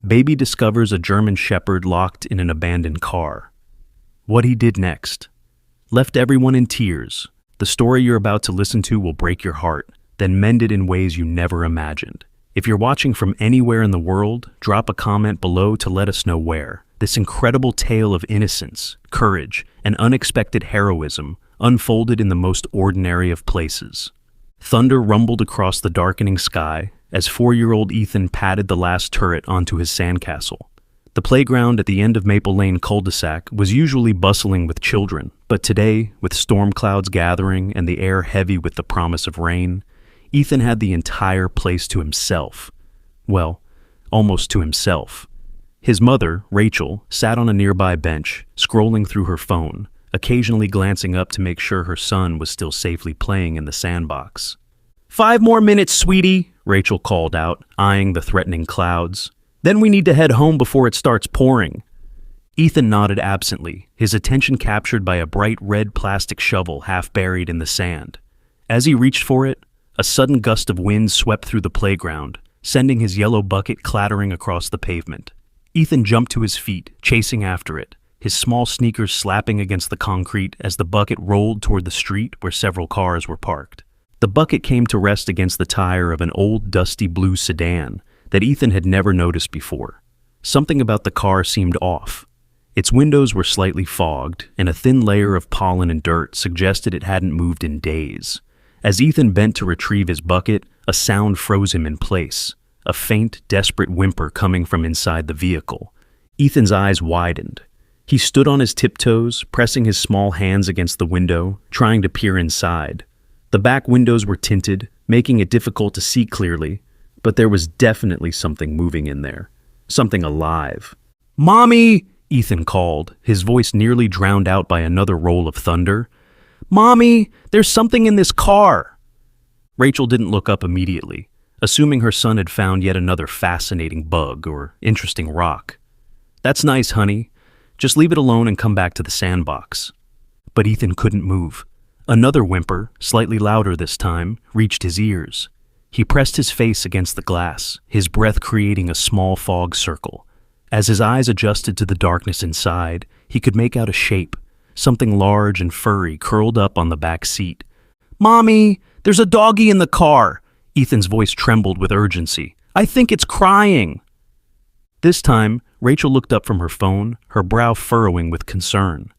Baby discovers a German Shepherd locked in an abandoned car. What he did next left everyone in tears. The story you're about to listen to will break your heart, then mend it in ways you never imagined. If you're watching from anywhere in the world, drop a comment below to let us know where. This incredible tale of innocence, courage, and unexpected heroism unfolded in the most ordinary of places. Thunder rumbled across the darkening sky as 4-year-old Ethan patted the last turret onto his sandcastle. The playground at the end of Maple Lane cul-de-sac was usually bustling with children, but today, with storm clouds gathering and the air heavy with the promise of rain, Ethan had the entire place to himself. Well, almost to himself. His mother, Rachel, sat on a nearby bench, scrolling through her phone, occasionally glancing up to make sure her son was still safely playing in the sandbox. 5 more minutes, sweetie, Rachel called out, eyeing the threatening clouds. Then we need to head home before it starts pouring. Ethan nodded absently, his attention captured by a bright red plastic shovel half buried in the sand. As he reached for it, a sudden gust of wind swept through the playground, sending his yellow bucket clattering across the pavement. Ethan jumped to his feet, chasing after it, his small sneakers slapping against the concrete as the bucket rolled toward the street where several cars were parked. The bucket came to rest against the tire of an old dusty blue sedan that Ethan had never noticed before. Something about the car seemed off. Its windows were slightly fogged, and a thin layer of pollen and dirt suggested it hadn't moved in days. As Ethan bent to retrieve his bucket, a sound froze him in place, a faint, desperate whimper coming from inside the vehicle. Ethan's eyes widened. He stood on his tiptoes, pressing his small hands against the window, trying to peer inside. The back windows were tinted, making it difficult to see clearly, but there was definitely something moving in there. Something alive. "Mommy!" Ethan called, his voice nearly drowned out by another roll of thunder. "Mommy, there's something in this car!" Rachel didn't look up immediately, assuming her son had found yet another fascinating bug or interesting rock. "That's nice, honey. Just leave it alone and come back to the sandbox." But Ethan couldn't move. Another whimper, slightly louder this time, reached his ears. He pressed his face against the glass, his breath creating a small fog circle. As his eyes adjusted to the darkness inside, he could make out a shape, something large and furry curled up on the back seat. "Mommy, there's a doggy in the car!" Ethan's voice trembled with urgency. "I think it's crying!" This time, Rachel looked up from her phone, her brow furrowing with concern.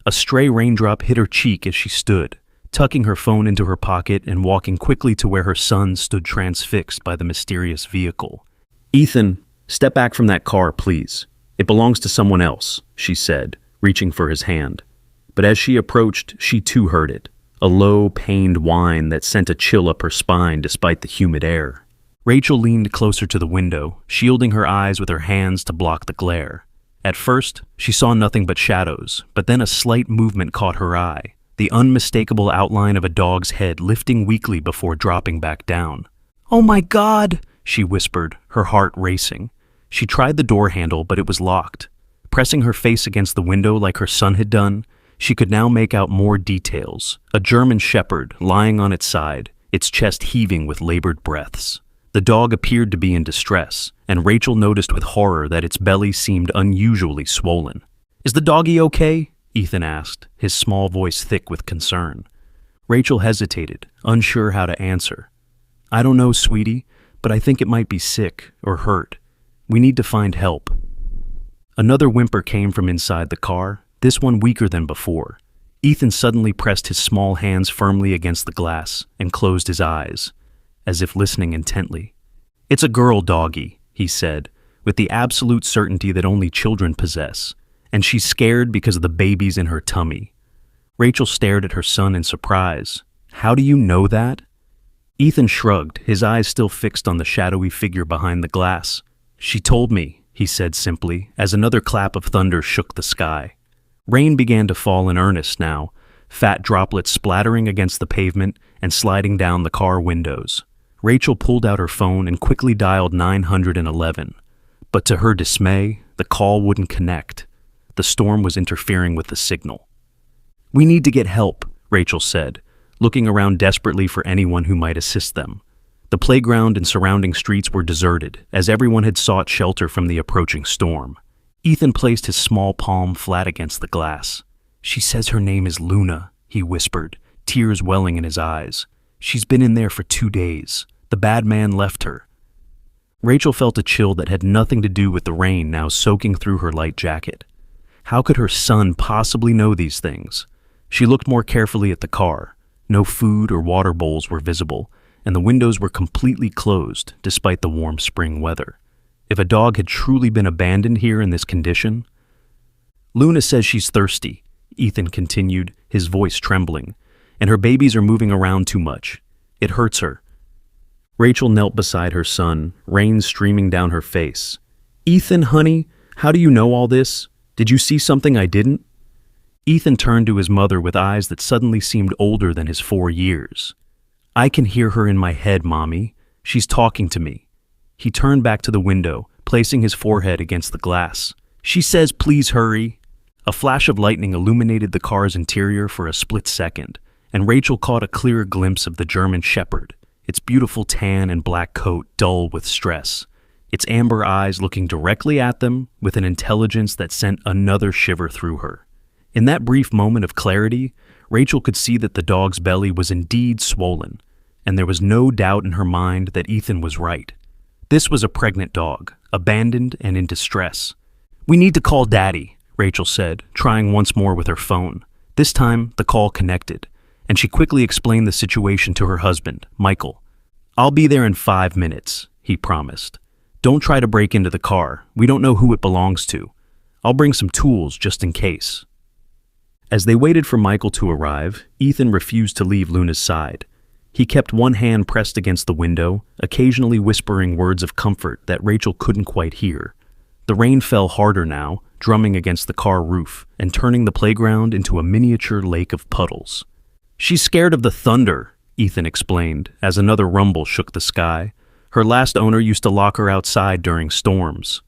A stray raindrop hit her cheek as she stood, tucking her phone into her pocket and walking quickly to where her son stood transfixed by the mysterious vehicle. "Ethan, step back from that car, please. It belongs to someone else," she said, reaching for his hand. But as she approached, she too heard it, a low, pained whine that sent a chill up her spine despite the humid air. Rachel leaned closer to the window, shielding her eyes with her hands to block the glare. At first, she saw nothing but shadows, but then a slight movement caught her eye, the unmistakable outline of a dog's head lifting weakly before dropping back down. "Oh my God!" she whispered, her heart racing. She tried the door handle, but it was locked. Pressing her face against the window like her son had done, she could now make out more details. A German Shepherd lying on its side, its chest heaving with labored breaths. The dog appeared to be in distress, and Rachel noticed with horror that its belly seemed unusually swollen. "Is the doggy okay?" Ethan asked, his small voice thick with concern. Rachel hesitated, unsure how to answer. "I don't know, sweetie, but I think it might be sick or hurt. We need to find help." Another whimper came from inside the car, this one weaker than before. Ethan suddenly pressed his small hands firmly against the glass and closed his eyes, as if listening intently. "It's a girl doggy," he said, with the absolute certainty that only children possess, and she's scared because of the babies in her tummy. Rachel stared at her son in surprise. "How do you know that?" Ethan shrugged, his eyes still fixed on the shadowy figure behind the glass. "She told me," he said simply, as another clap of thunder shook the sky. Rain began to fall in earnest now, fat droplets splattering against the pavement and sliding down the car windows. Rachel pulled out her phone and quickly dialed 911. But to her dismay, the call wouldn't connect. The storm was interfering with the signal. "We need to get help," Rachel said, looking around desperately for anyone who might assist them. The playground and surrounding streets were deserted, as everyone had sought shelter from the approaching storm. Ethan placed his small palm flat against the glass. "She says her name is Luna," he whispered, tears welling in his eyes. "She's been in there for 2 days. The bad man left her." Rachel felt a chill that had nothing to do with the rain now soaking through her light jacket. How could her son possibly know these things? She looked more carefully at the car. No food or water bowls were visible, and the windows were completely closed despite the warm spring weather. If a dog had truly been abandoned here in this condition... "Luna says she's thirsty," Ethan continued, his voice trembling, "and her babies are moving around too much. It hurts her." Rachel knelt beside her son, rain streaming down her face. "Ethan, honey, how do you know all this? Did you see something I didn't?" Ethan turned to his mother with eyes that suddenly seemed older than his 4 years. "I can hear her in my head, Mommy. She's talking to me." He turned back to the window, placing his forehead against the glass. "She says, please hurry." A flash of lightning illuminated the car's interior for a split second, and Rachel caught a clear glimpse of the German Shepherd, its beautiful tan and black coat dull with stress, its amber eyes looking directly at them with an intelligence that sent another shiver through her. In that brief moment of clarity, Rachel could see that the dog's belly was indeed swollen, and there was no doubt in her mind that Ethan was right. This was a pregnant dog, abandoned and in distress. "We need to call Daddy," Rachel said, trying once more with her phone. This time, the call connected, and she quickly explained the situation to her husband, Michael. "I'll be there in 5 minutes," he promised. "Don't try to break into the car. We don't know who it belongs to. I'll bring some tools just in case." As they waited for Michael to arrive, Ethan refused to leave Luna's side. He kept one hand pressed against the window, occasionally whispering words of comfort that Rachel couldn't quite hear. The rain fell harder now, drumming against the car roof and turning the playground into a miniature lake of puddles. "She's scared of the thunder," Ethan explained, as another rumble shook the sky. "Her last owner used to lock her outside during storms."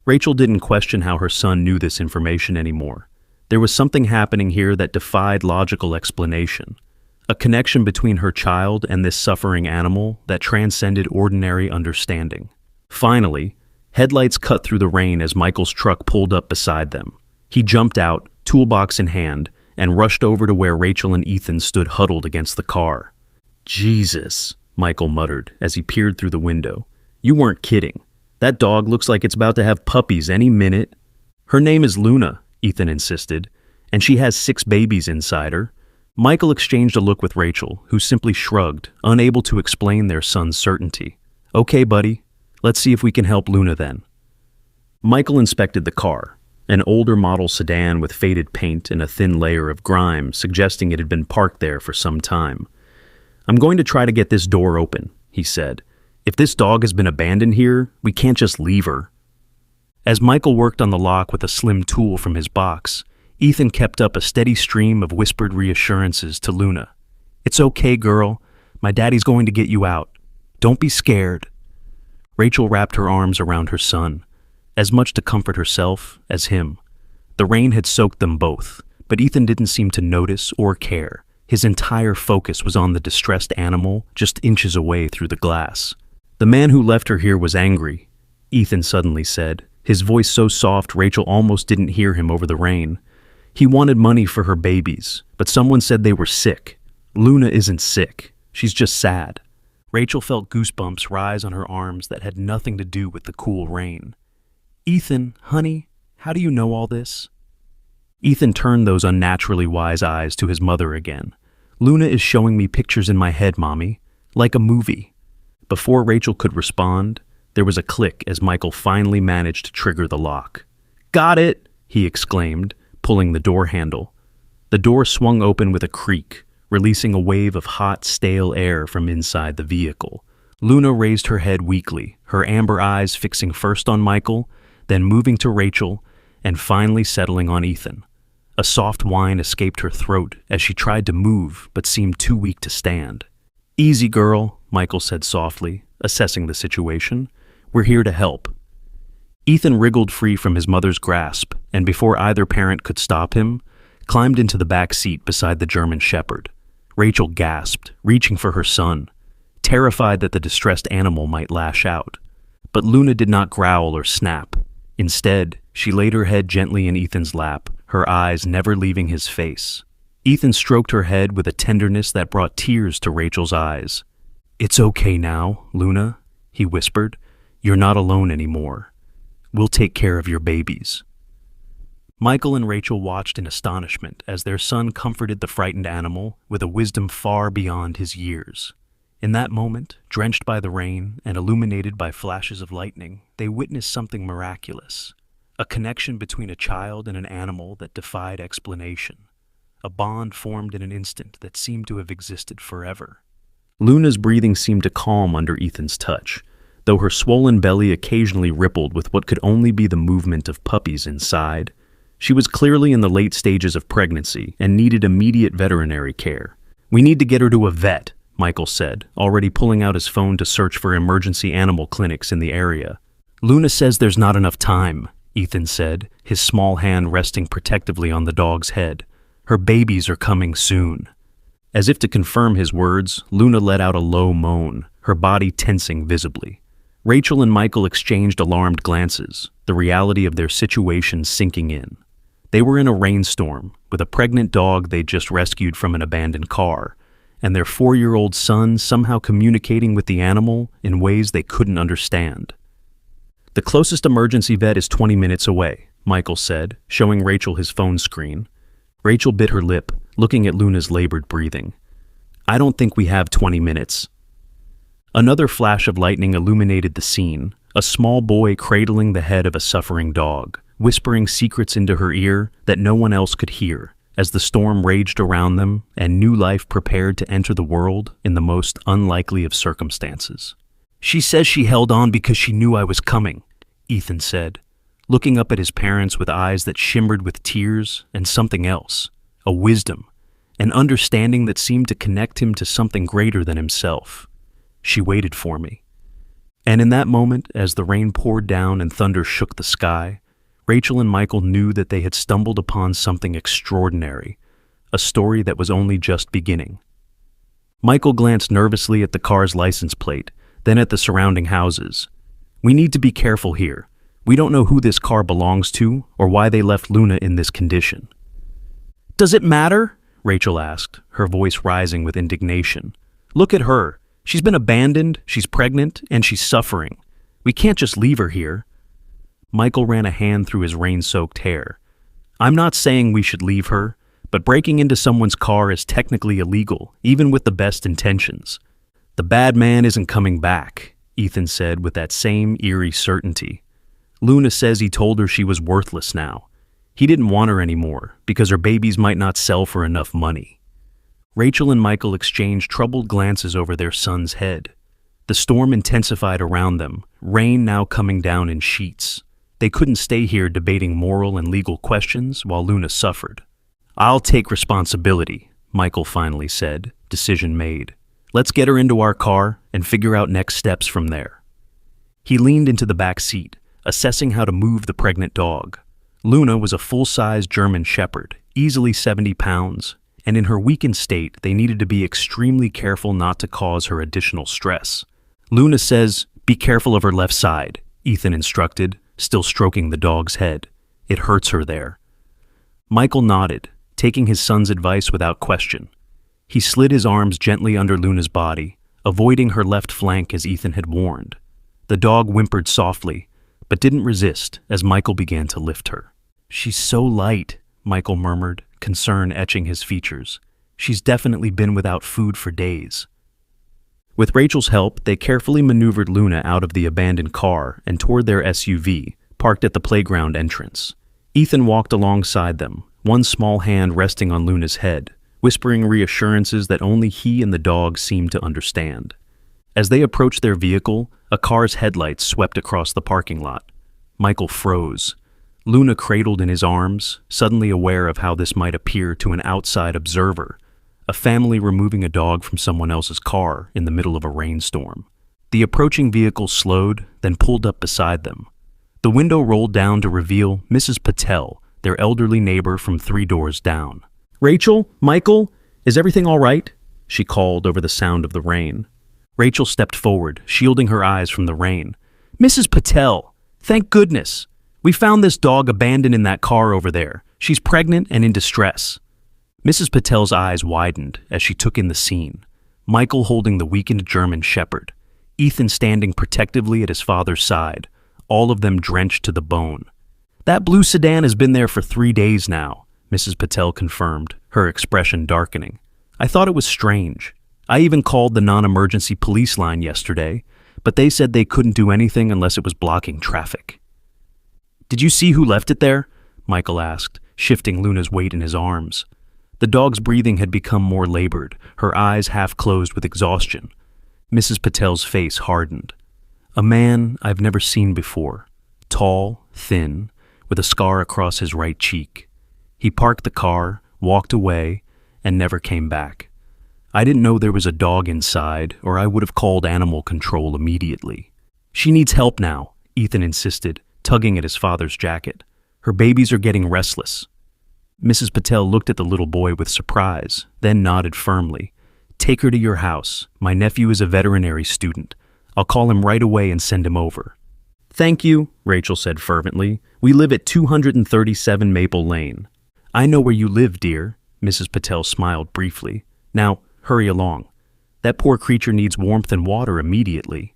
Rachel didn't question how her son knew this information anymore. There was something happening here that defied logical explanation. A connection between her child and this suffering animal that transcended ordinary understanding. Finally, headlights cut through the rain as Michael's truck pulled up beside them. He jumped out, toolbox in hand, and rushed over to where Rachel and Ethan stood huddled against the car. "Jesus," Michael muttered as he peered through the window. "You weren't kidding. That dog looks like it's about to have puppies any minute." "Her name is Luna," Ethan insisted, "and she has 6 babies inside her." Michael exchanged a look with Rachel, who simply shrugged, unable to explain their son's certainty. "Okay, buddy. Let's see if we can help Luna then." Michael inspected the car, an older model sedan with faded paint and a thin layer of grime, suggesting it had been parked there for some time. "I'm going to try to get this door open," he said. "If this dog has been abandoned here, we can't just leave her." As Michael worked on the lock with a slim tool from his box, Ethan kept up a steady stream of whispered reassurances to Luna. "It's okay, girl. My daddy's going to get you out. Don't be scared." Rachel wrapped her arms around her son, as much to comfort herself as him. The rain had soaked them both, but Ethan didn't seem to notice or care. His entire focus was on the distressed animal just inches away through the glass. "The man who left her here was angry," Ethan suddenly said, his voice so soft Rachel almost didn't hear him over the rain. "He wanted money for her babies, but someone said they were sick. Luna isn't sick. She's just sad." Rachel felt goosebumps rise on her arms that had nothing to do with the cool rain. "Ethan, honey, how do you know all this?" Ethan turned those unnaturally wise eyes to his mother again. "Luna is showing me pictures in my head, Mommy, like a movie." Before Rachel could respond, there was a click as Michael finally managed to trigger the lock. "Got it!" he exclaimed, pulling the door handle. The door swung open with a creak, releasing a wave of hot, stale air from inside the vehicle. Luna raised her head weakly, her amber eyes fixing first on Michael, then moving to Rachel, and finally settling on Ethan. A soft whine escaped her throat as she tried to move but seemed too weak to stand. "Easy, girl," Michael said softly, assessing the situation. "We're here to help." Ethan wriggled free from his mother's grasp, and before either parent could stop him, climbed into the back seat beside the German Shepherd. Rachel gasped, reaching for her son. terrified that the distressed animal might lash out. But Luna did not growl or snap. Instead, she laid her head gently in Ethan's lap, her eyes never leaving his face. Ethan stroked her head with a tenderness that brought tears to Rachel's eyes. "It's okay now, Luna," he whispered. "You're not alone anymore. We'll take care of your babies." Michael and Rachel watched in astonishment as their son comforted the frightened animal with a wisdom far beyond his years. In that moment, drenched by the rain and illuminated by flashes of lightning, they witnessed something miraculous, a connection between a child and an animal that defied explanation. A bond formed in an instant that seemed to have existed forever. Luna's breathing seemed to calm under Ethan's touch, though her swollen belly occasionally rippled with what could only be the movement of puppies inside. She was clearly in the late stages of pregnancy and needed immediate veterinary care. "We need to get her to a vet," Michael said, already pulling out his phone to search for emergency animal clinics in the area. "Luna says there's not enough time," Ethan said, his small hand resting protectively on the dog's head. "Her babies are coming soon." As if to confirm his words, Luna let out a low moan, her body tensing visibly. Rachel and Michael exchanged alarmed glances, the reality of their situation sinking in. They were in a rainstorm, with a pregnant dog they'd just rescued from an abandoned car, and their 4-year-old son somehow communicating with the animal in ways they couldn't understand. "The closest emergency vet is 20 minutes away," Michael said, showing Rachel his phone screen. Rachel bit her lip, looking at Luna's labored breathing. "I don't think we have 20 minutes. Another flash of lightning illuminated the scene, a small boy cradling the head of a suffering dog, whispering secrets into her ear that no one else could hear, as the storm raged around them and new life prepared to enter the world in the most unlikely of circumstances. "She says she held on because she knew I was coming," Ethan said, looking up at his parents with eyes that shimmered with tears and something else, a wisdom, an understanding that seemed to connect him to something greater than himself. "She waited for me." And in that moment, as the rain poured down and thunder shook the sky, Rachel and Michael knew that they had stumbled upon something extraordinary, a story that was only just beginning. Michael glanced nervously at the car's license plate, then at the surrounding houses. "We need to be careful here. We don't know who this car belongs to or why they left Luna in this condition." "Does it matter?" Rachel asked, her voice rising with indignation. "Look at her. She's been abandoned, she's pregnant, and she's suffering. We can't just leave her here." Michael ran a hand through his rain-soaked hair. "I'm not saying we should leave her, but breaking into someone's car is technically illegal, even with the best intentions." "The bad man isn't coming back," Ethan said with that same eerie certainty. "Luna says he told her she was worthless now. He didn't want her anymore because her babies might not sell for enough money." Rachel and Michael exchanged troubled glances over their son's head. The storm intensified around them, rain now coming down in sheets. They couldn't stay here debating moral and legal questions while Luna suffered. "I'll take responsibility," Michael finally said, decision made. "Let's get her into our car and figure out next steps from there." He leaned into the back seat, assessing how to move the pregnant dog. Luna was a full-size German shepherd, easily 70 pounds, and in her weakened state, they needed to be extremely careful not to cause her additional stress. "Luna says, be careful of her left side," Ethan instructed, still stroking the dog's head. "It hurts her there." Michael nodded, taking his son's advice without question. He slid his arms gently under Luna's body, avoiding her left flank as Ethan had warned. The dog whimpered softly, but didn't resist as Michael began to lift her. "She's so light," Michael murmured, concern etching his features. "She's definitely been without food for days." With Rachel's help, they carefully maneuvered Luna out of the abandoned car and toward their SUV, parked at the playground entrance. Ethan walked alongside them, one small hand resting on Luna's head, whispering reassurances that only he and the dog seemed to understand. As they approached their vehicle, a car's headlights swept across the parking lot. Michael froze. Luna cradled in his arms, suddenly aware of how this might appear to an outside observer, a family removing a dog from someone else's car in the middle of a rainstorm. The approaching vehicle slowed, then pulled up beside them. The window rolled down to reveal Mrs. Patel, their elderly neighbor from 3 doors down. "Rachel? Michael? Is everything all right?" she called over the sound of the rain. Rachel stepped forward, shielding her eyes from the rain. "Mrs. Patel, thank goodness. We found this dog abandoned in that car over there. She's pregnant and in distress." Mrs. Patel's eyes widened as she took in the scene. Michael holding the weakened German shepherd, Ethan standing protectively at his father's side, all of them drenched to the bone. "That blue sedan has been there for 3 days now," Mrs. Patel confirmed, her expression darkening. "I thought it was strange. I even called the non-emergency police line yesterday, but they said they couldn't do anything unless it was blocking traffic." "Did you see who left it there?" Michael asked, shifting Luna's weight in his arms. The dog's breathing had become more labored, her eyes half closed with exhaustion. Mrs. Patel's face hardened. "A man I've never seen before, tall, thin, with a scar across his right cheek. He parked the car, walked away, and never came back. I didn't know there was a dog inside, or I would have called animal control immediately." "She needs help now," Ethan insisted, tugging at his father's jacket. "Her babies are getting restless." Mrs. Patel looked at the little boy with surprise, then nodded firmly. "Take her to your house. My nephew is a veterinary student. I'll call him right away and send him over." "Thank you," Rachel said fervently. "We live at 237 Maple Lane." "I know where you live, dear," Mrs. Patel smiled briefly. "Now, hurry along. That poor creature needs warmth and water immediately."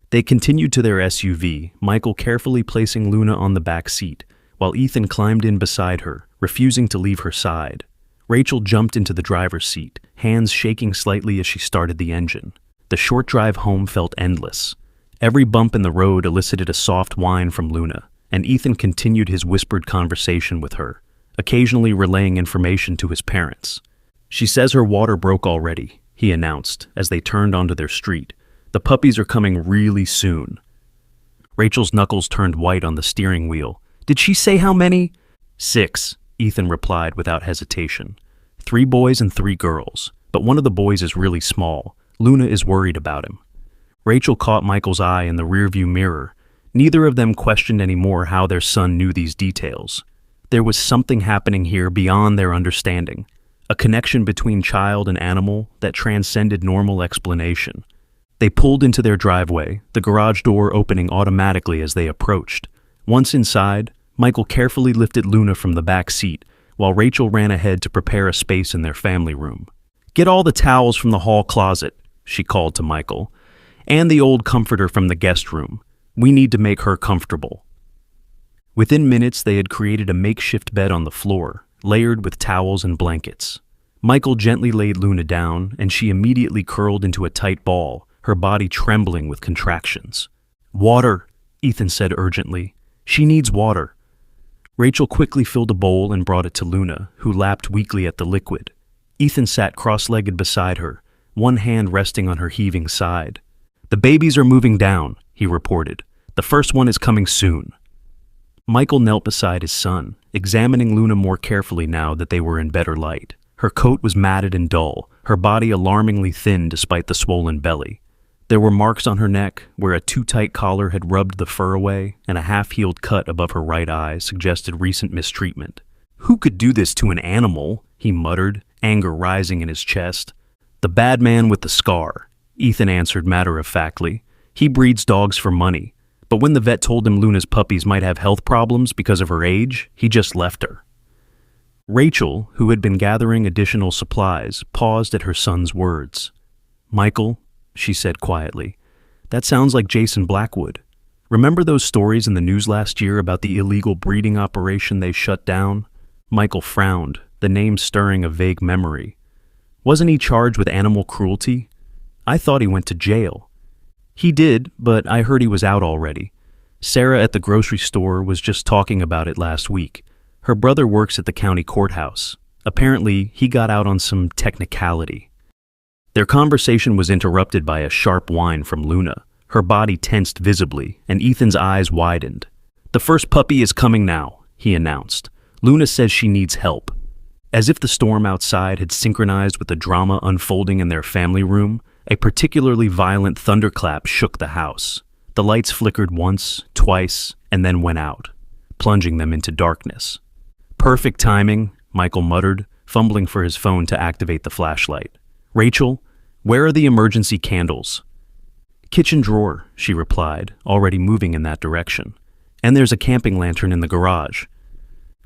They continued to their SUV, Michael carefully placing Luna on the back seat, while Ethan climbed in beside her, refusing to leave her side. Rachel jumped into the driver's seat, hands shaking slightly as she started the engine. The short drive home felt endless. Every bump in the road elicited a soft whine from Luna, and Ethan continued his whispered conversation with her, occasionally relaying information to his parents. "She says her water broke already," he announced as they turned onto their street. "The puppies are coming really soon." Rachel's knuckles turned white on the steering wheel. "Did she say how many?" "6, Ethan replied without hesitation. 3 boys and 3 girls, but one of the boys is really small. Luna is worried about him." Rachel caught Michael's eye in the rearview mirror. Neither of them questioned anymore how their son knew these details. There was something happening here beyond their understanding, a connection between child and animal that transcended normal explanation. They pulled into their driveway, the garage door opening automatically as they approached. Once inside, Michael carefully lifted Luna from the back seat, while Rachel ran ahead to prepare a space in their family room. "Get all the towels from the hall closet," she called to Michael, "and the old comforter from the guest room. We need to make her comfortable." Within minutes, they had created a makeshift bed on the floor, layered with towels and blankets. Michael gently laid Luna down, and she immediately curled into a tight ball, her body trembling with contractions. "Water," Ethan said urgently. "She needs water." Rachel quickly filled a bowl and brought it to Luna, who lapped weakly at the liquid. Ethan sat cross-legged beside her, one hand resting on her heaving side. "The babies are moving down," he reported. "The first one is coming soon." Michael knelt beside his son, examining Luna more carefully now that they were in better light. Her coat was matted and dull, her body alarmingly thin despite the swollen belly. There were marks on her neck where a too-tight collar had rubbed the fur away, and a half-healed cut above her right eye suggested recent mistreatment. "Who could do this to an animal?" he muttered, anger rising in his chest. "The bad man with the scar," Ethan answered matter-of-factly. "He breeds dogs for money, but when the vet told him Luna's puppies might have health problems because of her age, he just left her." Rachel, who had been gathering additional supplies, paused at her son's words. "Michael," she said quietly, "that sounds like Jason Blackwood. Remember those stories in the news last year about the illegal breeding operation they shut down?" Michael frowned, the name stirring a vague memory. "Wasn't he charged with animal cruelty? I thought he went to jail." "He did, but I heard he was out already. Sarah at the grocery store was just talking about it last week. Her brother works at the county courthouse. Apparently, he got out on some technicality." Their conversation was interrupted by a sharp whine from Luna. Her body tensed visibly, and Ethan's eyes widened. "The first puppy is coming now," he announced. "Luna says she needs help." As if the storm outside had synchronized with the drama unfolding in their family room, a particularly violent thunderclap shook the house. The lights flickered once, twice, and then went out, plunging them into darkness. "Perfect timing," Michael muttered, fumbling for his phone to activate the flashlight. "Rachel, Where are the emergency candles? Kitchen drawer, she replied, already moving in that direction. And there's a camping lantern in the garage.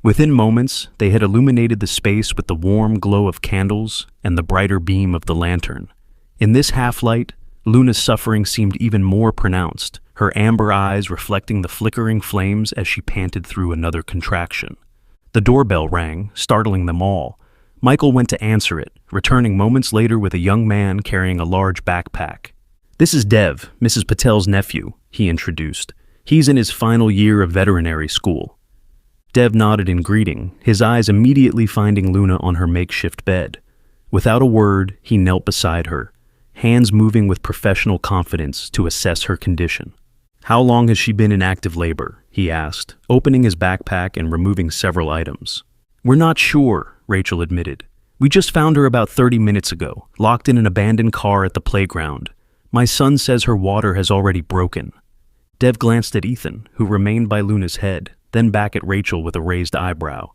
Within moments, they had illuminated the space with the warm glow of candles and the brighter beam of the lantern. In this half-light, Luna's suffering seemed even more pronounced, her amber eyes reflecting the flickering flames as she panted through another contraction. The doorbell rang, startling them all. Michael went to answer it, returning moments later with a young man carrying a large backpack. "This is Dev, Mrs. Patel's nephew," he introduced. "He's in his final year of veterinary school." Dev nodded in greeting, his eyes immediately finding Luna on her makeshift bed. Without a word, he knelt beside her, hands moving with professional confidence to assess her condition. "How long has she been in active labor?" he asked, opening his backpack and removing several items. "We're not sure," Rachel admitted. "We just found her about 30 minutes ago, locked in an abandoned car at the playground. My son says her water has already broken." Dev glanced at Ethan, who remained by Luna's head, then back at Rachel with a raised eyebrow.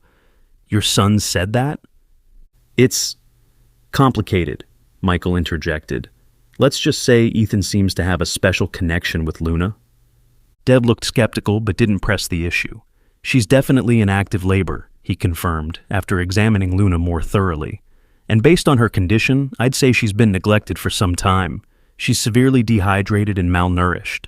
"Your son said that?" "It's complicated," Michael interjected. "Let's just say Ethan seems to have a special connection with Luna." Dev looked skeptical but didn't press the issue. "She's definitely in active labor," he confirmed, after examining Luna more thoroughly. "And based on her condition, I'd say she's been neglected for some time. She's severely dehydrated and malnourished."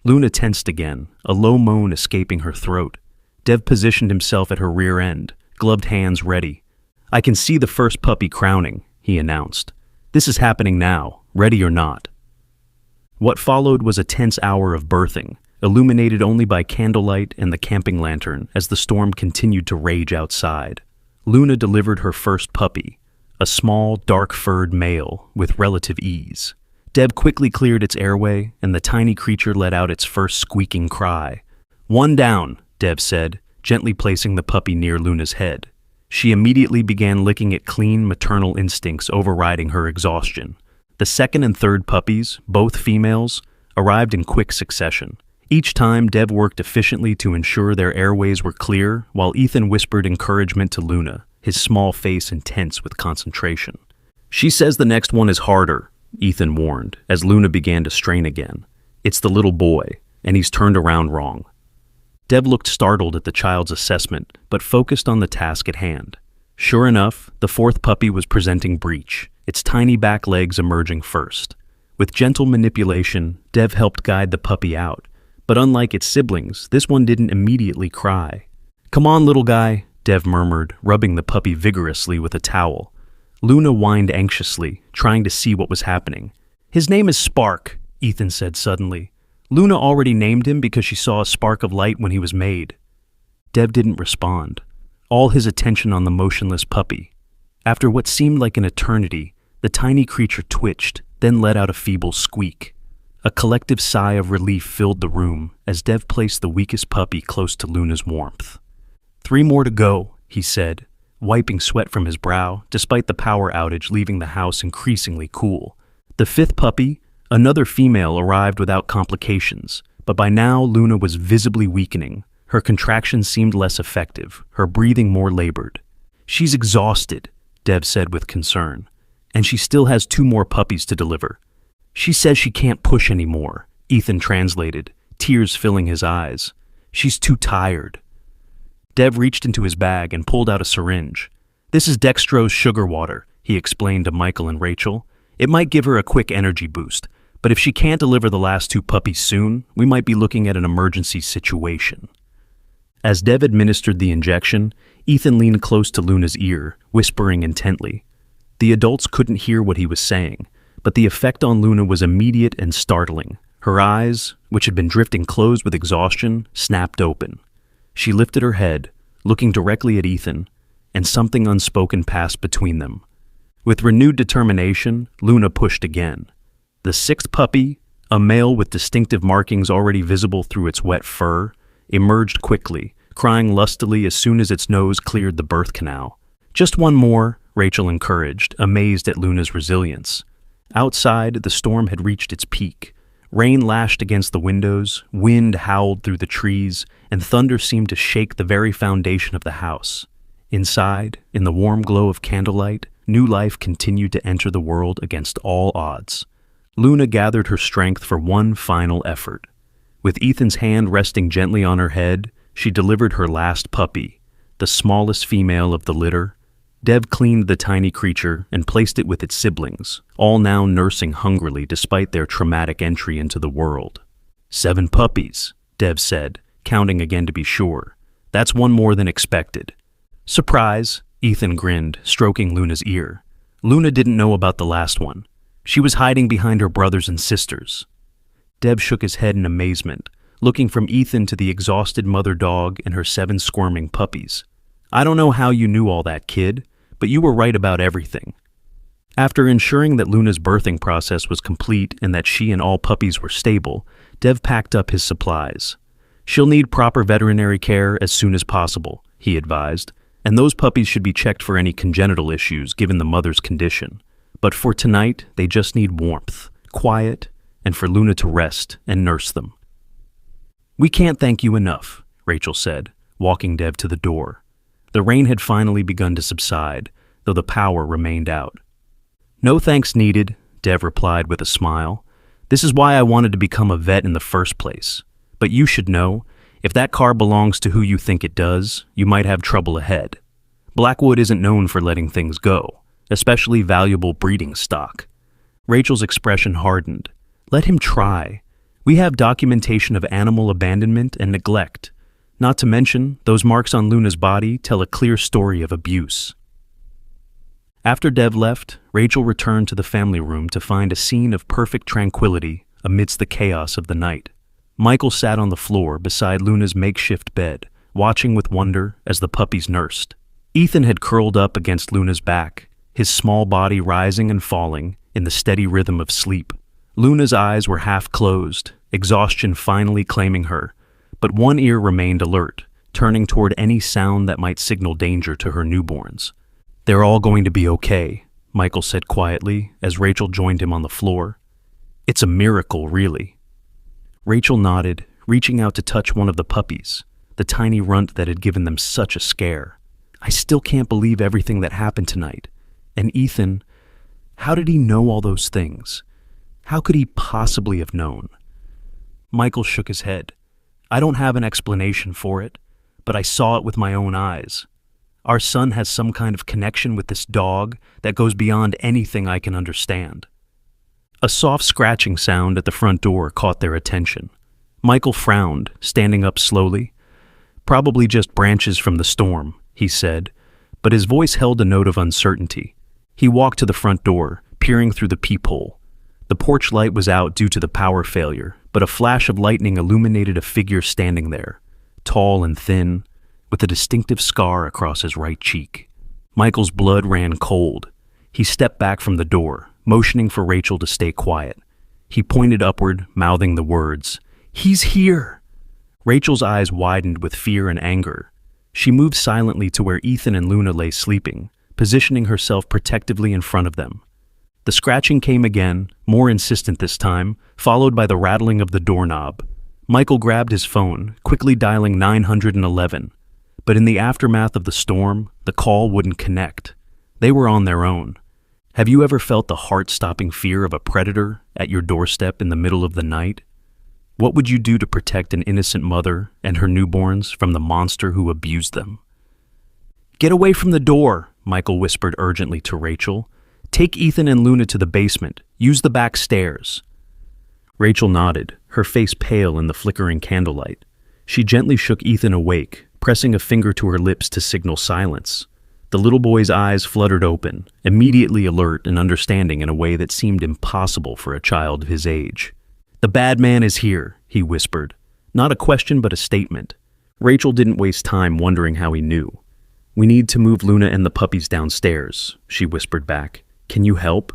Luna tensed again, a low moan escaping her throat. Dev positioned himself at her rear end, gloved hands ready. "I can see the first puppy crowning," he announced. "This is happening now, ready or not." What followed was a tense hour of birthing, illuminated only by candlelight and the camping lantern as the storm continued to rage outside. Luna delivered her first puppy, a small, dark-furred male, with relative ease. Dev quickly cleared its airway, and the tiny creature let out its first squeaking cry. "One down," Dev said, gently placing the puppy near Luna's head. She immediately began licking at clean maternal instincts overriding her exhaustion. The second and third puppies, both females, arrived in quick succession. Each time, Dev worked efficiently to ensure their airways were clear, while Ethan whispered encouragement to Luna, his small face intense with concentration. "She says the next one is harder," Ethan warned, as Luna began to strain again. "It's the little boy, and he's turned around wrong." Dev looked startled at the child's assessment, but focused on the task at hand. Sure enough, the fourth puppy was presenting breech, its tiny back legs emerging first. With gentle manipulation, Dev helped guide the puppy out, but unlike its siblings, this one didn't immediately cry. "Come on, little guy," Dev murmured, rubbing the puppy vigorously with a towel. Luna whined anxiously, trying to see what was happening. "His name is Spark," Ethan said suddenly. "Luna already named him because she saw a spark of light when he was made." Dev didn't respond, all his attention on the motionless puppy. After what seemed like an eternity, the tiny creature twitched, then let out a feeble squeak. A collective sigh of relief filled the room as Dev placed the weakest puppy close to Luna's warmth. "3 more to go," he said, wiping sweat from his brow, despite the power outage leaving the house increasingly cool. The 5th puppy, another female, arrived without complications, but by now Luna was visibly weakening. Her contractions seemed less effective, her breathing more labored. "She's exhausted," Dev said with concern, "and she still has 2 more puppies to deliver." "She says she can't push anymore," Ethan translated, tears filling his eyes. "She's too tired." Dev reached into his bag and pulled out a syringe. "This is dextrose sugar water," he explained to Michael and Rachel. "It might give her a quick energy boost, but if she can't deliver the last 2 puppies soon, we might be looking at an emergency situation." As Dev administered the injection, Ethan leaned close to Luna's ear, whispering intently. The adults couldn't hear what he was saying, but the effect on Luna was immediate and startling. Her eyes, which had been drifting closed with exhaustion, snapped open. She lifted her head, looking directly at Ethan, and something unspoken passed between them. With renewed determination, Luna pushed again. The 6th puppy, a male with distinctive markings already visible through its wet fur, emerged quickly, crying lustily as soon as its nose cleared the birth canal. "Just 1 more," Rachel encouraged, amazed at Luna's resilience. Outside, the storm had reached its peak. Rain lashed against the windows, wind howled through the trees, and thunder seemed to shake the very foundation of the house. Inside, in the warm glow of candlelight, new life continued to enter the world against all odds. Luna gathered her strength for one final effort. With Ethan's hand resting gently on her head, she delivered her last puppy, the smallest female of the litter. Dev cleaned the tiny creature and placed it with its siblings, all now nursing hungrily despite their traumatic entry into the world. 7 puppies, Dev said, counting again to be sure. That's one more than expected. Surprise, Ethan grinned, stroking Luna's ear. Luna didn't know about the last one. She was hiding behind her brothers and sisters. Dev shook his head in amazement, looking from Ethan to the exhausted mother dog and her 7 squirming puppies. I don't know how you knew all that, kid, but you were right about everything. After ensuring that Luna's birthing process was complete and that she and all puppies were stable, Dev packed up his supplies. She'll need proper veterinary care as soon as possible, he advised, and those puppies should be checked for any congenital issues given the mother's condition. But for tonight, they just need warmth, quiet, and for Luna to rest and nurse them. We can't thank you enough, Rachel said, walking Dev to the door. The rain had finally begun to subside, though the power remained out. No thanks needed, Dev replied with a smile. This is why I wanted to become a vet in the first place. But you should know, if that car belongs to who you think it does, you might have trouble ahead. Blackwood isn't known for letting things go, especially valuable breeding stock. Rachel's expression hardened. Let him try. We have documentation of animal abandonment and neglect. Not to mention, those marks on Luna's body tell a clear story of abuse. After Dev left, Rachel returned to the family room to find a scene of perfect tranquility amidst the chaos of the night. Michael sat on the floor beside Luna's makeshift bed, watching with wonder as the puppies nursed. Ethan had curled up against Luna's back, his small body rising and falling in the steady rhythm of sleep. Luna's eyes were half closed, exhaustion finally claiming her, but one ear remained alert, turning toward any sound that might signal danger to her newborns. They're all going to be okay, Michael said quietly as Rachel joined him on the floor. It's a miracle, really. Rachel nodded, reaching out to touch one of the puppies, the tiny runt that had given them such a scare. I still can't believe everything that happened tonight. And Ethan, how did he know all those things? How could he possibly have known? Michael shook his head. I don't have an explanation for it, but I saw it with my own eyes. Our son has some kind of connection with this dog that goes beyond anything I can understand. A soft scratching sound at the front door caught their attention. Michael frowned, standing up slowly. Probably just branches from the storm, he said, but his voice held a note of uncertainty. He walked to the front door, peering through the peephole. The porch light was out due to the power failure, but a flash of lightning illuminated a figure standing there, tall and thin, with a distinctive scar across his right cheek. Michael's blood ran cold. He stepped back from the door, motioning for Rachel to stay quiet. He pointed upward, mouthing the words, "He's here!" Rachel's eyes widened with fear and anger. She moved silently to where Ethan and Luna lay sleeping, positioning herself protectively in front of them. The scratching came again, more insistent this time, followed by the rattling of the doorknob. Michael grabbed his phone, quickly dialing 911. But in the aftermath of the storm, the call wouldn't connect. They were on their own. Have you ever felt the heart-stopping fear of a predator at your doorstep in the middle of the night? What would you do to protect an innocent mother and her newborns from the monster who abused them? Get away from the door, Michael whispered urgently to Rachel. Take Ethan and Luna to the basement. Use the back stairs. Rachel nodded, her face pale in the flickering candlelight. She gently shook Ethan awake, pressing a finger to her lips to signal silence. The little boy's eyes fluttered open, immediately alert and understanding in a way that seemed impossible for a child of his age. The bad man is here, he whispered. Not a question, but a statement. Rachel didn't waste time wondering how he knew. We need to move Luna and the puppies downstairs, she whispered back. Can you help?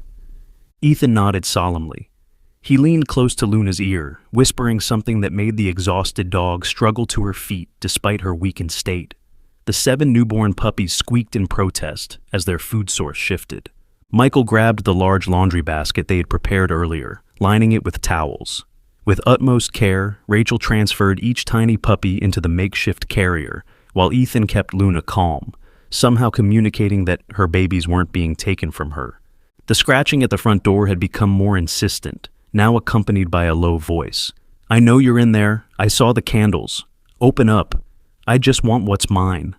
Ethan nodded solemnly. He leaned close to Luna's ear, whispering something that made the exhausted dog struggle to her feet despite her weakened state. The 7 newborn puppies squeaked in protest as their food source shifted. Michael grabbed the large laundry basket they had prepared earlier, lining it with towels. With utmost care, Rachel transferred each tiny puppy into the makeshift carrier, while Ethan kept Luna calm, somehow communicating that her babies weren't being taken from her. The scratching at the front door had become more insistent, now accompanied by a low voice. "I know you're in there. I saw the candles. Open up. I just want what's mine."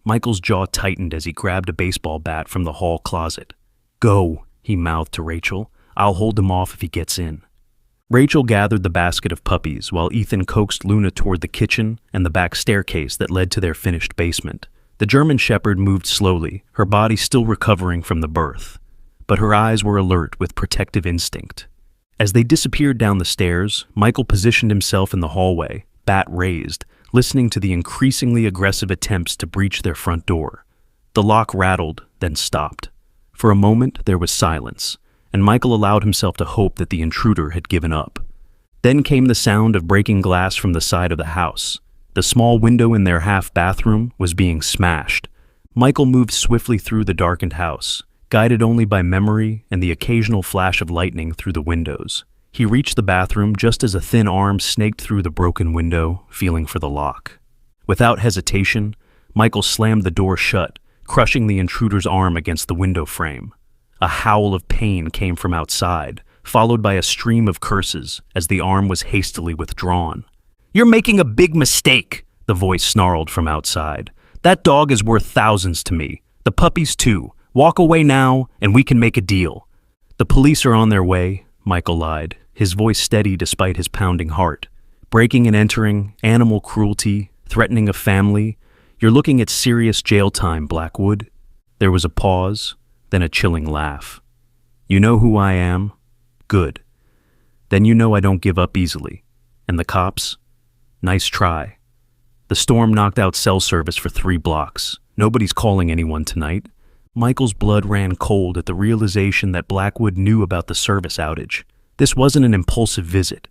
Michael's jaw tightened as he grabbed a baseball bat from the hall closet. "Go," he mouthed to Rachel. "I'll hold him off if he gets in." Rachel gathered the basket of puppies while Ethan coaxed Luna toward the kitchen and the back staircase that led to their finished basement. The German Shepherd moved slowly, her body still recovering from the birth, but her eyes were alert with protective instinct. As they disappeared down the stairs, Michael positioned himself in the hallway, bat raised, listening to the increasingly aggressive attempts to breach their front door. The lock rattled, then stopped. For a moment, there was silence, and Michael allowed himself to hope that the intruder had given up. Then came the sound of breaking glass from the side of the house. The small window in their half-bathroom was being smashed. Michael moved swiftly through the darkened house, guided only by memory and the occasional flash of lightning through the windows. He reached the bathroom just as a thin arm snaked through the broken window, feeling for the lock. Without hesitation, Michael slammed the door shut, crushing the intruder's arm against the window frame. A howl of pain came from outside, followed by a stream of curses as the arm was hastily withdrawn. "You're making a big mistake," the voice snarled from outside. "That dog is worth thousands to me. The puppies too. Walk away now, and we can make a deal." "The police are on their way," Michael lied, his voice steady despite his pounding heart. "Breaking and entering, animal cruelty, threatening a family. You're looking at serious jail time, Blackwood." There was a pause, then a chilling laugh. "You know who I am? Good. Then you know I don't give up easily. And the cops? Nice try. The storm knocked out cell service for 3 blocks. Nobody's calling anyone tonight." Michael's blood ran cold at the realization that Blackwood knew about the service outage. This wasn't an impulsive visit.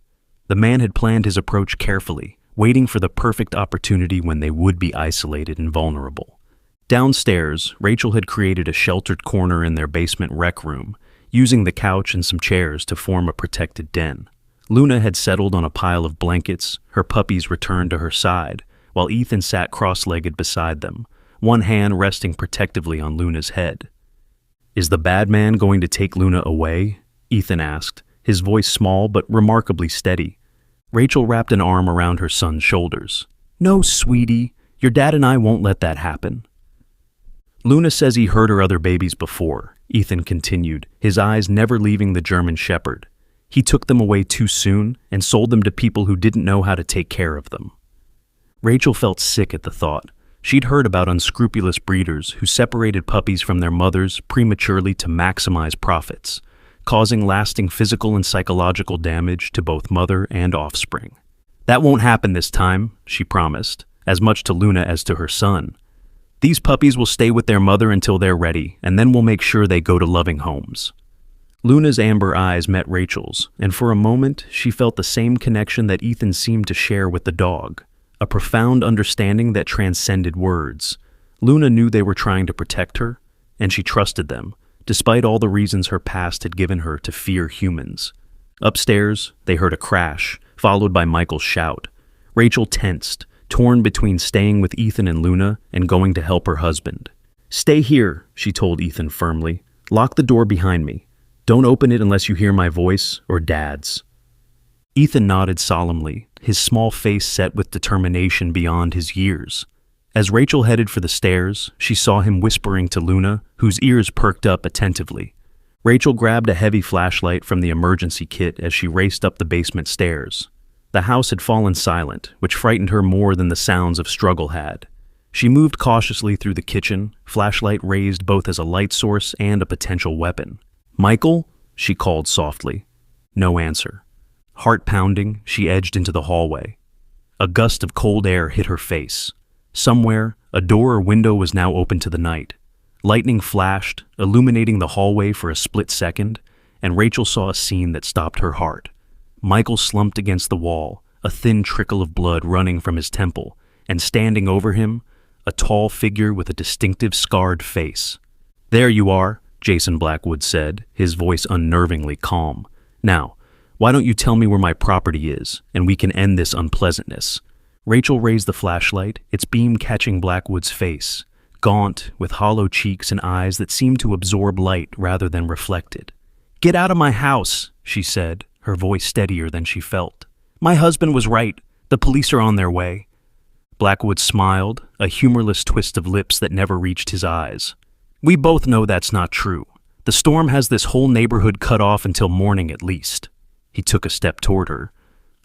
The man had planned his approach carefully, waiting for the perfect opportunity when they would be isolated and vulnerable. Downstairs, Rachel had created a sheltered corner in their basement rec room, using the couch and some chairs to form a protected den. Luna had settled on a pile of blankets, her puppies returned to her side, while Ethan sat cross-legged beside them, one hand resting protectively on Luna's head. "Is the bad man going to take Luna away?" Ethan asked, his voice small but remarkably steady. Rachel wrapped an arm around her son's shoulders. "No, sweetie, your dad and I won't let that happen." "Luna says he hurt her other babies before," Ethan continued, his eyes never leaving the German Shepherd. "He took them away too soon and sold them to people who didn't know how to take care of them." Rachel felt sick at the thought. She'd heard about unscrupulous breeders who separated puppies from their mothers prematurely to maximize profits, causing lasting physical and psychological damage to both mother and offspring. "That won't happen this time," she promised, as much to Luna as to her son. "These puppies will stay with their mother until they're ready, and then we'll make sure they go to loving homes." Luna's amber eyes met Rachel's, and for a moment she felt the same connection that Ethan seemed to share with the dog, a profound understanding that transcended words. Luna knew they were trying to protect her, and she trusted them, despite all the reasons her past had given her to fear humans. Upstairs, they heard a crash, followed by Michael's shout. Rachel tensed, torn between staying with Ethan and Luna and going to help her husband. "Stay here," she told Ethan firmly. "Lock the door behind me. Don't open it unless you hear my voice or Dad's." Ethan nodded solemnly, his small face set with determination beyond his years. As Rachel headed for the stairs, she saw him whispering to Luna, whose ears perked up attentively. Rachel grabbed a heavy flashlight from the emergency kit as she raced up the basement stairs. The house had fallen silent, which frightened her more than the sounds of struggle had. She moved cautiously through the kitchen, flashlight raised both as a light source and a potential weapon. "Michael?" she called softly. No answer. Heart pounding, she edged into the hallway. A gust of cold air hit her face. Somewhere, a door or window was now open to the night. Lightning flashed, illuminating the hallway for a split second, and Rachel saw a scene that stopped her heart. Michael slumped against the wall, a thin trickle of blood running from his temple, and standing over him, a tall figure with a distinctive scarred face. "There you are," Jason Blackwood said, his voice unnervingly calm. "Now, why don't you tell me where my property is, and we can end this unpleasantness?" Rachel raised the flashlight, its beam catching Blackwood's face. gaunt, with hollow cheeks and eyes that seemed to absorb light rather than reflect it. "Get out of my house," she said, her voice steadier than she felt. "My husband was right. The police are on their way." Blackwood smiled, a humorless twist of lips that never reached his eyes. "We both know that's not true. The storm has this whole neighborhood cut off until morning at least." He took a step toward her.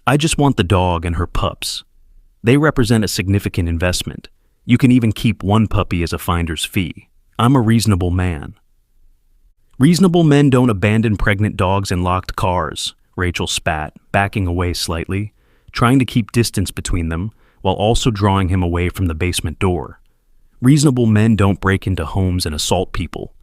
"I just want the dog and her pups. They represent a significant investment. You can even keep one puppy as a finder's fee. I'm a reasonable man." "Reasonable men don't abandon pregnant dogs in locked cars," Rachel spat, backing away slightly, trying to keep distance between them while also drawing him away from the basement door. "Reasonable men don't break into homes and assault people."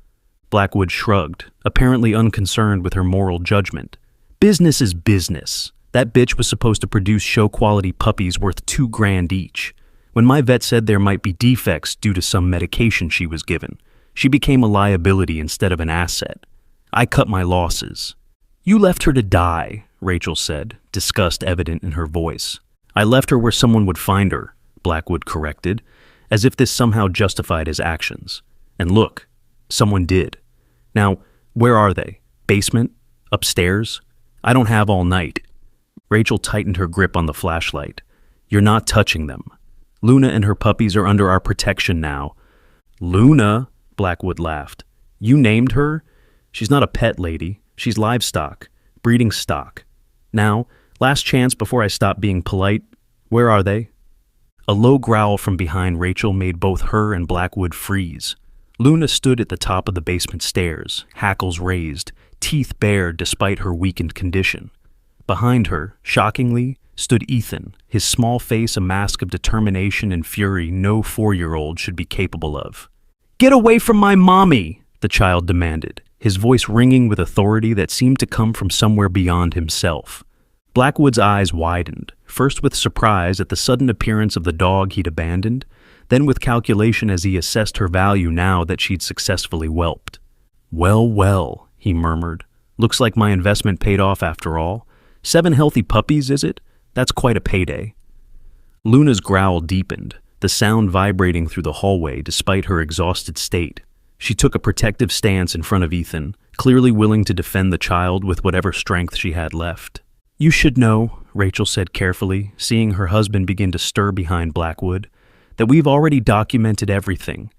Blackwood shrugged, apparently unconcerned with her moral judgment. "Business is business. That bitch was supposed to produce show-quality puppies worth $2,000 each. When my vet said there might be defects due to some medication she was given, she became a liability instead of an asset. I cut my losses." "You left her to die," Rachel said, disgust evident in her voice. "I left her where someone would find her," Blackwood corrected, as if this somehow justified his actions. "And look, someone did. Now, where are they? Basement? Upstairs? I don't have all night." Rachel tightened her grip on the flashlight. "You're not touching them. Luna and her puppies are under our protection now." "Luna?" Blackwood laughed. "You named her? She's not a pet, lady. She's livestock, breeding stock. Now, last chance before I stop being polite. Where are they?" A low growl from behind Rachel made both her and Blackwood freeze. Luna stood at the top of the basement stairs, hackles raised, teeth bared despite her weakened condition. Behind her, shockingly, stood Ethan, his small face a mask of determination and fury no 4-year-old should be capable of. "Get away from my mommy!" the child demanded, his voice ringing with authority that seemed to come from somewhere beyond himself. Blackwood's eyes widened, first with surprise at the sudden appearance of the dog he'd abandoned, then with calculation as he assessed her value now that she'd successfully whelped. "Well, well," he murmured. "Looks like my investment paid off after all. 7 healthy puppies, is it? That's quite a payday." Luna's growl deepened, the sound vibrating through the hallway despite her exhausted state. She took a protective stance in front of Ethan, clearly willing to defend the child with whatever strength she had left. "You should know," Rachel said carefully, seeing her husband begin to stir behind Blackwood, "that we've already documented everything.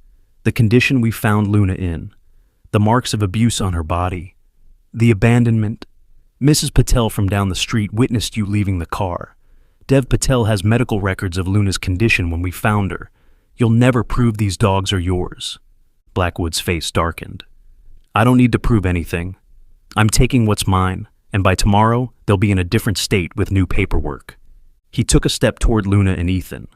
The condition we found Luna in, the marks of abuse on her body, the abandonment. Mrs. Patel from down the street witnessed you leaving the car. Dev Patel has medical records of Luna's condition when we found her. You'll never prove these dogs are yours." Blackwood's face darkened. "I don't need to prove anything. I'm taking what's mine, and by tomorrow, they'll be in a different state with new paperwork." He took a step toward Luna and Ethan.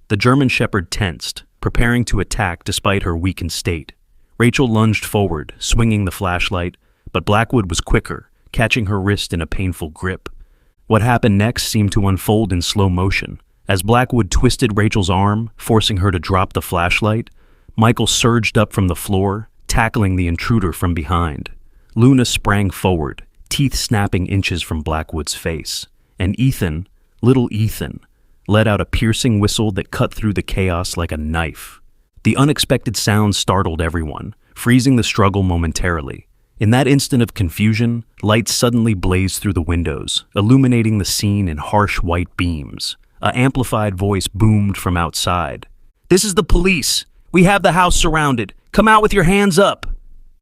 The German Shepherd tensed, preparing to attack despite her weakened state. Rachel lunged forward, swinging the flashlight, but Blackwood was quicker, catching her wrist in a painful grip. What happened next seemed to unfold in slow motion. As Blackwood twisted Rachel's arm, forcing her to drop the flashlight, Michael surged up from the floor, tackling the intruder from behind. Luna sprang forward, teeth snapping inches from Blackwood's face, and Ethan, little Ethan, let out a piercing whistle that cut through the chaos like a knife. The unexpected sound startled everyone, freezing the struggle momentarily. In that instant of confusion, lights suddenly blazed through the windows, illuminating the scene in harsh white beams. An amplified voice boomed from outside. "This is the police! We have the house surrounded! Come out with your hands up!"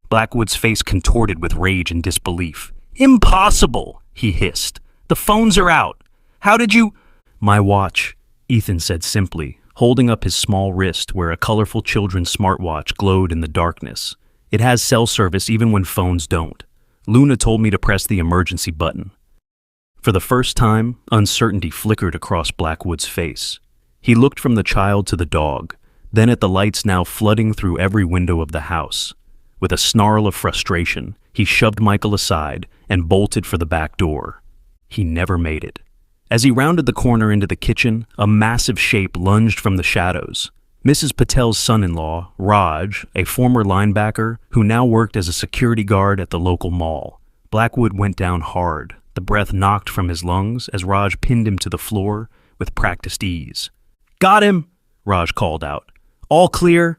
Blackwood's face contorted with rage and disbelief. "Impossible!" he hissed. "The phones are out! How did you—" "My watch," Ethan said simply, holding up his small wrist where a colorful children's smartwatch glowed in the darkness. "It has cell service even when phones don't. Luna told me to press the emergency button." For the first time, uncertainty flickered across Blackwood's face. He looked from the child to the dog, then at the lights now flooding through every window of the house. With a snarl of frustration, he shoved Michael aside and bolted for the back door. He never made it. As he rounded the corner into the kitchen, a massive shape lunged from the shadows. Mrs. Patel's son-in-law, Raj, a former linebacker who now worked as a security guard at the local mall. Blackwood went down hard, the breath knocked from his lungs as Raj pinned him to the floor with practiced ease. "Got him!" Raj called out. "All clear?"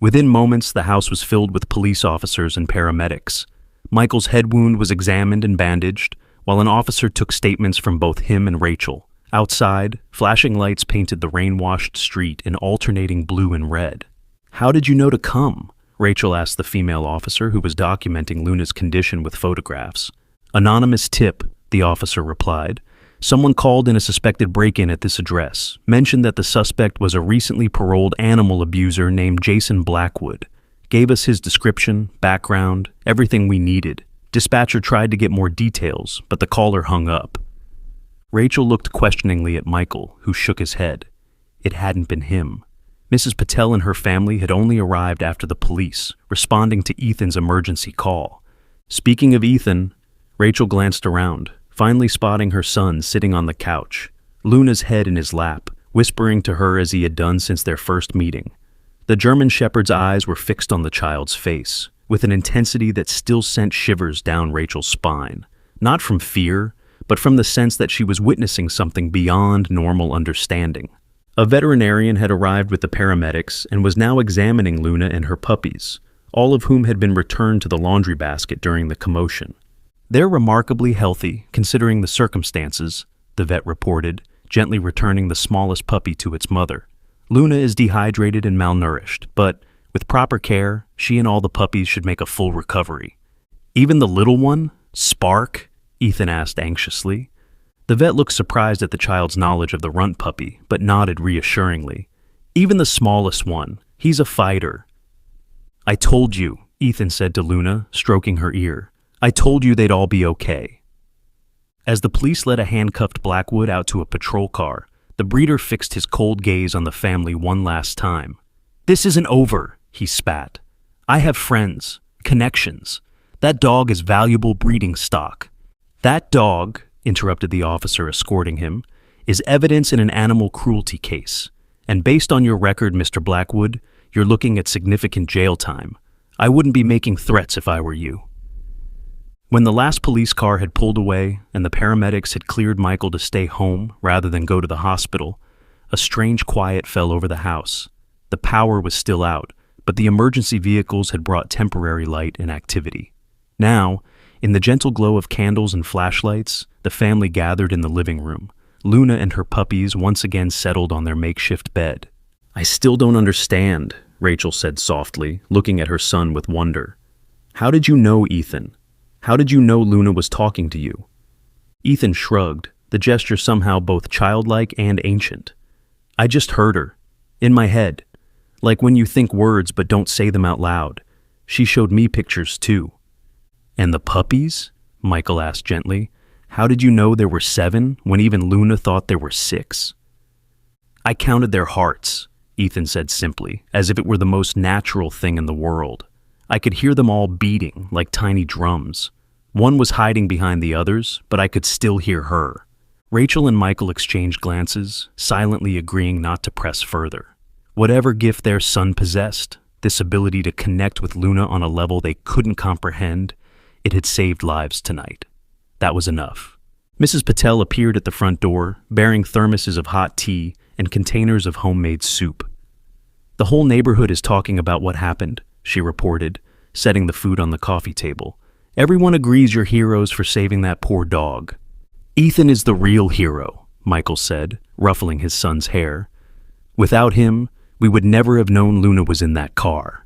Within moments, the house was filled with police officers and paramedics. Michael's head wound was examined and bandaged, while an officer took statements from both him and Rachel. Outside, flashing lights painted the rain-washed street in alternating blue and red. "How did you know to come?" Rachel asked the female officer who was documenting Luna's condition with photographs. "Anonymous tip," the officer replied. "Someone called in a suspected break-in at this address, mentioned that the suspect was a recently paroled animal abuser named Jason Blackwood. Gave us his description, background, everything we needed. Dispatcher tried to get more details, but the caller hung up." Rachel looked questioningly at Michael, who shook his head. It hadn't been him. Mrs. Patel and her family had only arrived after the police, responding to Ethan's emergency call. Speaking of Ethan, Rachel glanced around, finally spotting her son sitting on the couch, Luna's head in his lap, whispering to her as he had done since their first meeting. The German Shepherd's eyes were fixed on the child's face, with an intensity that still sent shivers down Rachel's spine, not from fear, but from the sense that she was witnessing something beyond normal understanding. A veterinarian had arrived with the paramedics and was now examining Luna and her puppies, all of whom had been returned to the laundry basket during the commotion. "They're remarkably healthy, considering the circumstances," the vet reported, gently returning the smallest puppy to its mother. "Luna is dehydrated and malnourished, but with proper care, she and all the puppies should make a full recovery." "Even the little one? Spark?" Ethan asked anxiously. The vet looked surprised at the child's knowledge of the runt puppy, but nodded reassuringly. "Even the smallest one. He's a fighter." "I told you," Ethan said to Luna, stroking her ear. "I told you they'd all be okay." As the police led a handcuffed Blackwood out to a patrol car, the breeder fixed his cold gaze on the family one last time. "This isn't over," he spat. "I have friends, connections. That dog is valuable breeding stock." "That dog," interrupted the officer escorting him, "is evidence in an animal cruelty case. And based on your record, Mr. Blackwood, you're looking at significant jail time. I wouldn't be making threats if I were you." When the last police car had pulled away and the paramedics had cleared Michael to stay home rather than go to the hospital, a strange quiet fell over the house. The power was still out, but the emergency vehicles had brought temporary light and activity. Now, in the gentle glow of candles and flashlights, the family gathered in the living room. Luna and her puppies once again settled on their makeshift bed. "I still don't understand," Rachel said softly, looking at her son with wonder. "How did you know, Ethan? How did you know Luna was talking to you?" Ethan shrugged, the gesture somehow both childlike and ancient. "I just heard her. In my head. Like when you think words but don't say them out loud. She showed me pictures too." "And the puppies?" Michael asked gently. "How did you know there were 7 when even Luna thought there were 6? "I counted their hearts," Ethan said simply, as if it were the most natural thing in the world. "I could hear them all beating like tiny drums. One was hiding behind the others, but I could still hear her." Rachel and Michael exchanged glances, silently agreeing not to press further. Whatever gift their son possessed, this ability to connect with Luna on a level they couldn't comprehend, it had saved lives tonight. That was enough. Mrs. Patel appeared at the front door, bearing thermoses of hot tea and containers of homemade soup. "The whole neighborhood is talking about what happened," she reported, setting the food on the coffee table. "Everyone agrees you're heroes for saving that poor dog." "Ethan is the real hero," Michael said, ruffling his son's hair. "Without him, we would never have known Luna was in that car."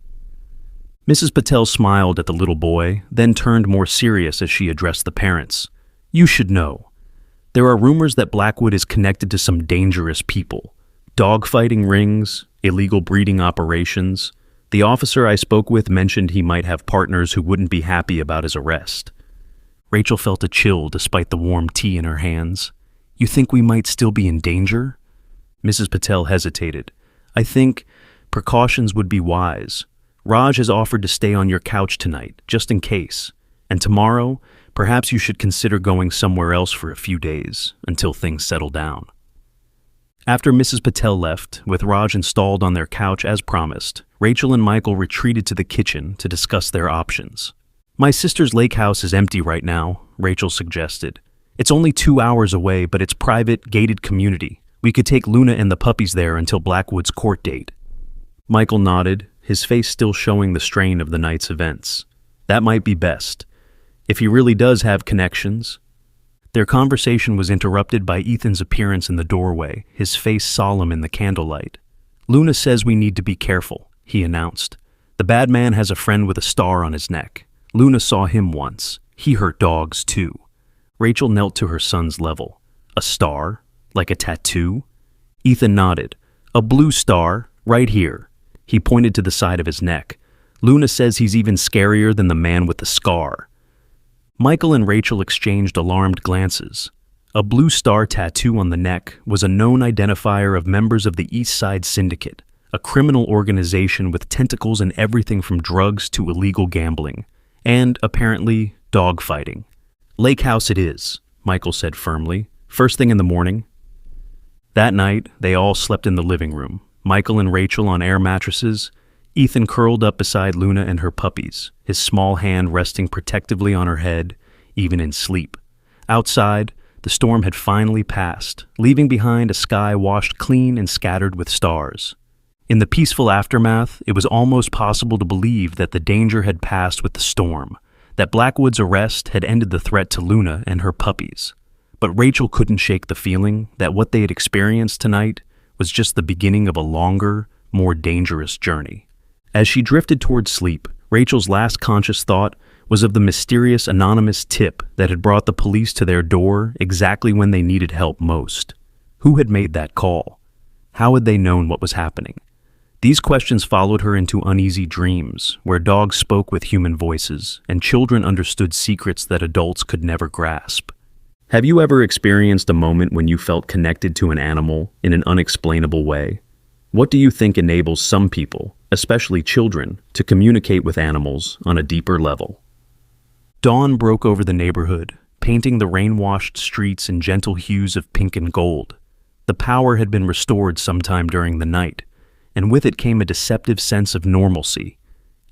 Mrs. Patel smiled at the little boy, then turned more serious as she addressed the parents. "You should know. There are rumors that Blackwood is connected to some dangerous people. Dogfighting rings, illegal breeding operations. The officer I spoke with mentioned he might have partners who wouldn't be happy about his arrest." Rachel felt a chill despite the warm tea in her hands. "You think we might still be in danger?" Mrs. Patel hesitated. "I think precautions would be wise. Raj has offered to stay on your couch tonight, just in case. And tomorrow, perhaps you should consider going somewhere else for a few days, until things settle down." After Mrs. Patel left, with Raj installed on their couch as promised, Rachel and Michael retreated to the kitchen to discuss their options. "My sister's lake house is empty right now," Rachel suggested. "It's only 2 hours away, but it's private, gated community. We could take Luna and the puppies there until Blackwood's court date." Michael nodded, his face still showing the strain of the night's events. That might be best. If he really does have connections. Their conversation was interrupted by Ethan's appearance in the doorway, his face solemn in the candlelight. Luna says we need to be careful, he announced. The bad man has a friend with a star on his neck. Luna saw him once. He hurt dogs too. Rachel knelt to her son's level. A star? Like a tattoo? Ethan nodded. A blue star, right here. He pointed to the side of his neck. Luna says he's even scarier than the man with the scar. Michael and Rachel exchanged alarmed glances. A blue star tattoo on the neck was a known identifier of members of the East Side Syndicate, a criminal organization with tentacles in everything from drugs to illegal gambling, and, apparently, dogfighting. Lake House it is, Michael said firmly. First thing in the morning. That night, they all slept in the living room, Michael and Rachel on air mattresses, Ethan curled up beside Luna and her puppies, his small hand resting protectively on her head, even in sleep. Outside, the storm had finally passed, leaving behind a sky washed clean and scattered with stars. In the peaceful aftermath, it was almost possible to believe that the danger had passed with the storm, that Blackwood's arrest had ended the threat to Luna and her puppies. But Rachel couldn't shake the feeling that what they had experienced tonight was just the beginning of a longer, more dangerous journey. As she drifted toward sleep, Rachel's last conscious thought was of the mysterious anonymous tip that had brought the police to their door exactly when they needed help most. Who had made that call? How had they known what was happening? These questions followed her into uneasy dreams, where dogs spoke with human voices and children understood secrets that adults could never grasp. Have you ever experienced a moment when you felt connected to an animal in an unexplainable way? What do you think enables some people, especially children, to communicate with animals on a deeper level? Dawn broke over the neighborhood, painting the rain-washed streets in gentle hues of pink and gold. The power had been restored sometime during the night, and with it came a deceptive sense of normalcy,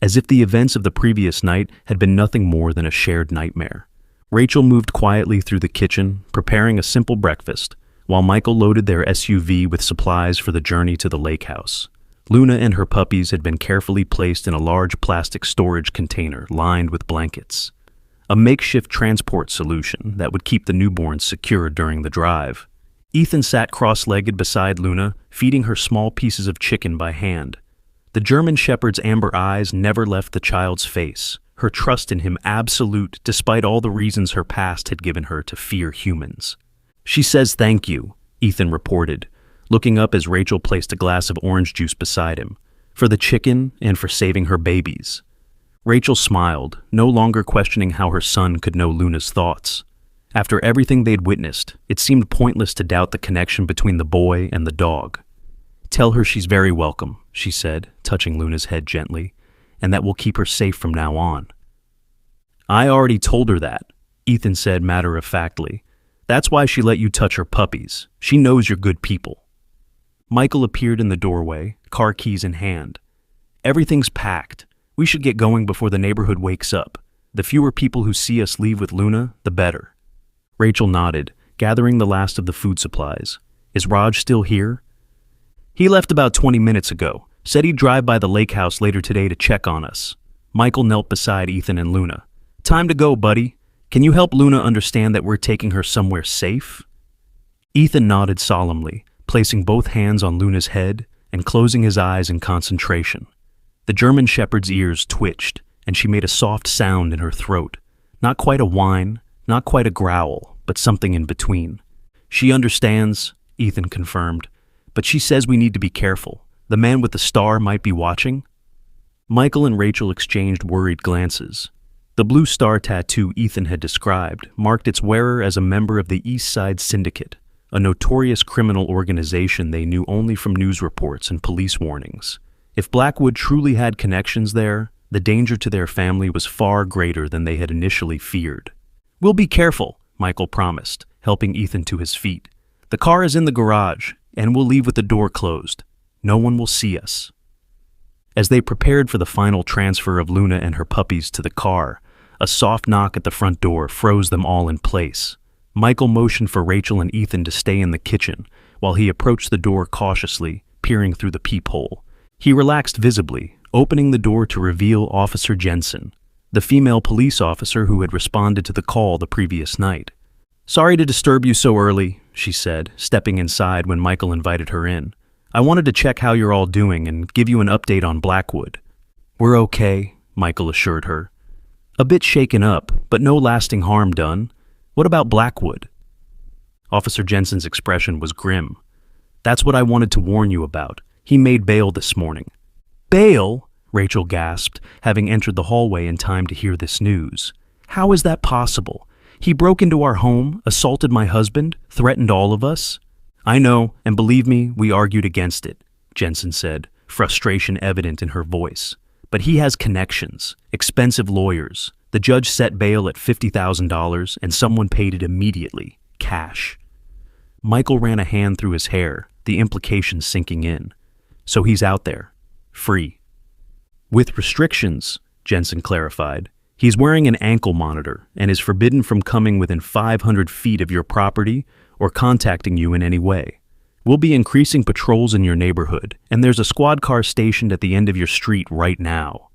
as if the events of the previous night had been nothing more than a shared nightmare. Rachel moved quietly through the kitchen, preparing a simple breakfast, while Michael loaded their SUV with supplies for the journey to the lake house. Luna and her puppies had been carefully placed in a large plastic storage container lined with blankets, a makeshift transport solution that would keep the newborns secure during the drive. Ethan sat cross-legged beside Luna, feeding her small pieces of chicken by hand. The German Shepherd's amber eyes never left the child's face, her trust in him absolute despite all the reasons her past had given her to fear humans. She says thank you, Ethan reported, looking up as Rachel placed a glass of orange juice beside him, for the chicken and for saving her babies. Rachel smiled, no longer questioning how her son could know Luna's thoughts. After everything they'd witnessed, it seemed pointless to doubt the connection between the boy and the dog. Tell her she's very welcome, she said, touching Luna's head gently, and that we'll keep her safe from now on. I already told her that, Ethan said matter-of-factly. That's why she let you touch her puppies. She knows you're good people. Michael appeared in the doorway, car keys in hand. Everything's packed. We should get going before the neighborhood wakes up. The fewer people who see us leave with Luna, the better. Rachel nodded, gathering the last of the food supplies. Is Raj still here? He left about 20 minutes ago. Said he'd drive by the lake house later today to check on us. Michael knelt beside Ethan and Luna. Time to go, buddy. Can you help Luna understand that we're taking her somewhere safe? Ethan nodded solemnly, placing both hands on Luna's head and closing his eyes in concentration. The German Shepherd's ears twitched, and she made a soft sound in her throat. Not quite a whine, not quite a growl, but something in between. She understands, Ethan confirmed, but she says we need to be careful. The man with the star might be watching. Michael and Rachel exchanged worried glances. The blue star tattoo Ethan had described marked its wearer as a member of the East Side Syndicate, a notorious criminal organization they knew only from news reports and police warnings. If Blackwood truly had connections there, the danger to their family was far greater than they had initially feared. We'll be careful, Michael promised, helping Ethan to his feet. The car is in the garage, and we'll leave with the door closed. No one will see us. As they prepared for the final transfer of Luna and her puppies to the car, a soft knock at the front door froze them all in place. Michael motioned for Rachel and Ethan to stay in the kitchen, while he approached the door cautiously, peering through the peephole. He relaxed visibly, opening the door to reveal Officer Jensen, the female police officer who had responded to the call the previous night. "Sorry to disturb you so early," she said, stepping inside when Michael invited her in. "I wanted to check how you're all doing and give you an update on Blackwood." "We're okay," Michael assured her. "A bit shaken up, but no lasting harm done. What about Blackwood?" Officer Jensen's expression was grim. "That's what I wanted to warn you about. He made bail this morning." "Bail?" Rachel gasped, having entered the hallway in time to hear this news. "How is that possible? He broke into our home, assaulted my husband, threatened all of us." "I know, and believe me, we argued against it," Jensen said, frustration evident in her voice. "But he has connections, expensive lawyers. The judge set bail at $50,000 and someone paid it immediately, cash." Michael ran a hand through his hair, the implications sinking in. "So he's out there, free." "With restrictions," Jensen clarified. "He's wearing an ankle monitor and is forbidden from coming within 500 feet of your property or contacting you in any way. We'll be increasing patrols in your neighborhood, and there's a squad car stationed at the end of your street right now."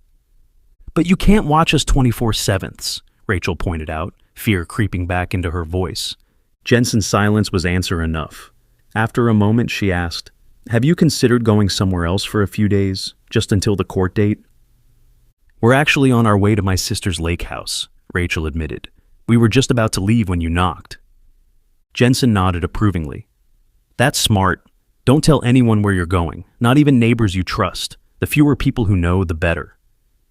"But you can't watch us 24/7, Rachel pointed out, fear creeping back into her voice. Jensen's silence was answer enough. After a moment, she asked, "Have you considered going somewhere else for a few days, just until the court date?" "We're actually on our way to my sister's lake house," Rachel admitted. "We were just about to leave when you knocked." Jensen nodded approvingly. "That's smart. Don't tell anyone where you're going, not even neighbors you trust. The fewer people who know, the better."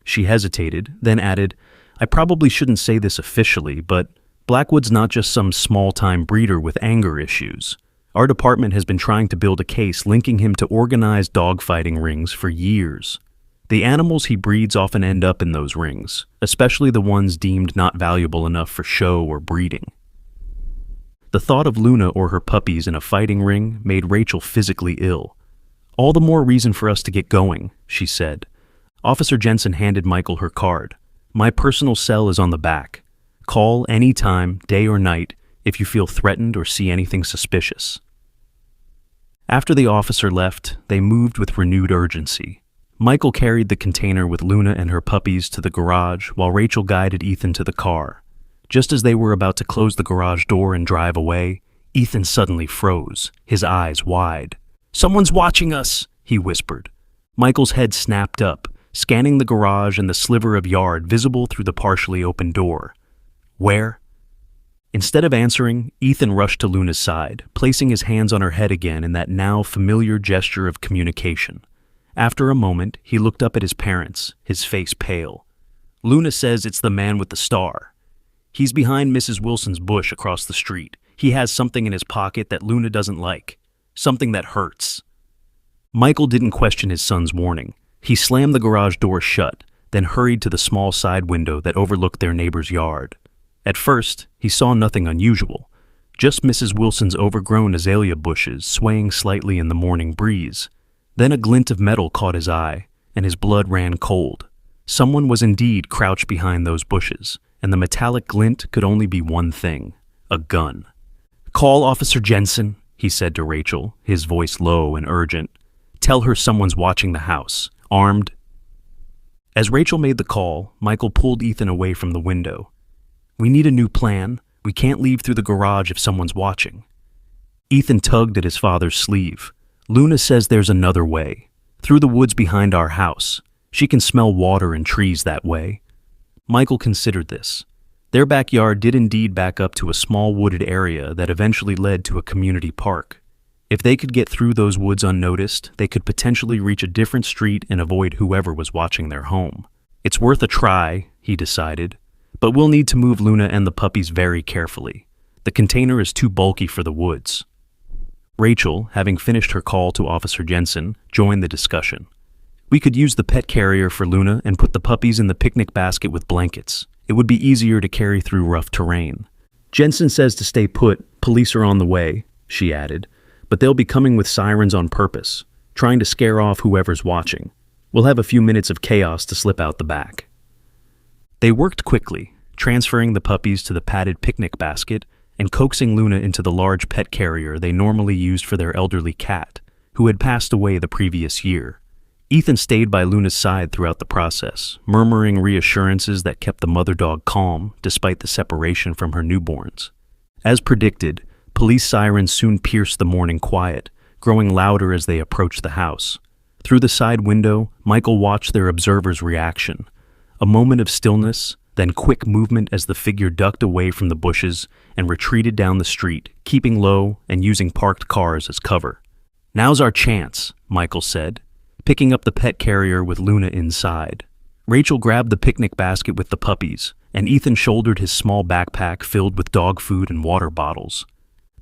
She hesitated, then added, "I probably shouldn't say this officially, but Blackwood's not just some small-time breeder with anger issues. Our department has been trying to build a case linking him to organized dogfighting rings for years. The animals he breeds often end up in those rings, especially the ones deemed not valuable enough for show or breeding." The thought of Luna or her puppies in a fighting ring made Rachel physically ill. "All the more reason for us to get going," she said. Officer Jensen handed Michael her card. "My personal cell is on the back. Call any time, day or night, if you feel threatened or see anything suspicious." After the officer left, they moved with renewed urgency. Michael carried the container with Luna and her puppies to the garage while Rachel guided Ethan to the car. Just as they were about to close the garage door and drive away, Ethan suddenly froze, his eyes wide. "Someone's watching us," he whispered. Michael's head snapped up, scanning the garage and the sliver of yard visible through the partially open door. "Where?" Instead of answering, Ethan rushed to Luna's side, placing his hands on her head again in that now familiar gesture of communication. After a moment, he looked up at his parents, his face pale. "Luna says it's the man with the star. He's behind Mrs. Wilson's bush across the street. He has something in his pocket that Luna doesn't like. Something that hurts." Michael didn't question his son's warning. He slammed the garage door shut, then hurried to the small side window that overlooked their neighbor's yard. At first, he saw nothing unusual, just Mrs. Wilson's overgrown azalea bushes swaying slightly in the morning breeze. Then a glint of metal caught his eye, and his blood ran cold. Someone was indeed crouched behind those bushes, and the metallic glint could only be one thing: a gun. "Call Officer Jensen," he said to Rachel, his voice low and urgent. "Tell her someone's watching the house, armed." As Rachel made the call, Michael pulled Ethan away from the window. "We need a new plan. We can't leave through the garage if someone's watching." Ethan tugged at his father's sleeve. "Luna says there's another way. Through the woods behind our house. She can smell water and trees that way." Michael considered this. Their backyard did indeed back up to a small wooded area that eventually led to a community park. If they could get through those woods unnoticed, they could potentially reach a different street and avoid whoever was watching their home. "It's worth a try," he decided. "But we'll need to move Luna and the puppies very carefully. The container is too bulky for the woods." Rachel, having finished her call to Officer Jensen, joined the discussion. "We could use the pet carrier for Luna and put the puppies in the picnic basket with blankets. It would be easier to carry through rough terrain." "Jensen says to stay put. Police are on the way," she added. "But they'll be coming with sirens on purpose, trying to scare off whoever's watching. We'll have a few minutes of chaos to slip out the back." They worked quickly, transferring the puppies to the padded picnic basket and coaxing Luna into the large pet carrier they normally used for their elderly cat, who had passed away the previous year. Ethan stayed by Luna's side throughout the process, murmuring reassurances that kept the mother dog calm despite the separation from her newborns. As predicted, police sirens soon pierced the morning quiet, growing louder as they approached the house. Through the side window, Michael watched their observer's reaction. A moment of stillness, then quick movement as the figure ducked away from the bushes and retreated down the street, keeping low and using parked cars as cover. "Now's our chance," Michael said, picking up the pet carrier with Luna inside. Rachel grabbed the picnic basket with the puppies, and Ethan shouldered his small backpack filled with dog food and water bottles.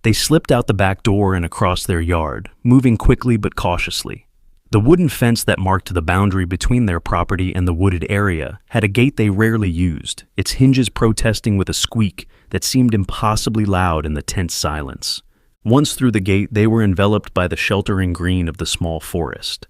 They slipped out the back door and across their yard, moving quickly but cautiously. The wooden fence that marked the boundary between their property and the wooded area had a gate they rarely used, its hinges protesting with a squeak that seemed impossibly loud in the tense silence. Once through the gate, they were enveloped by the sheltering green of the small forest.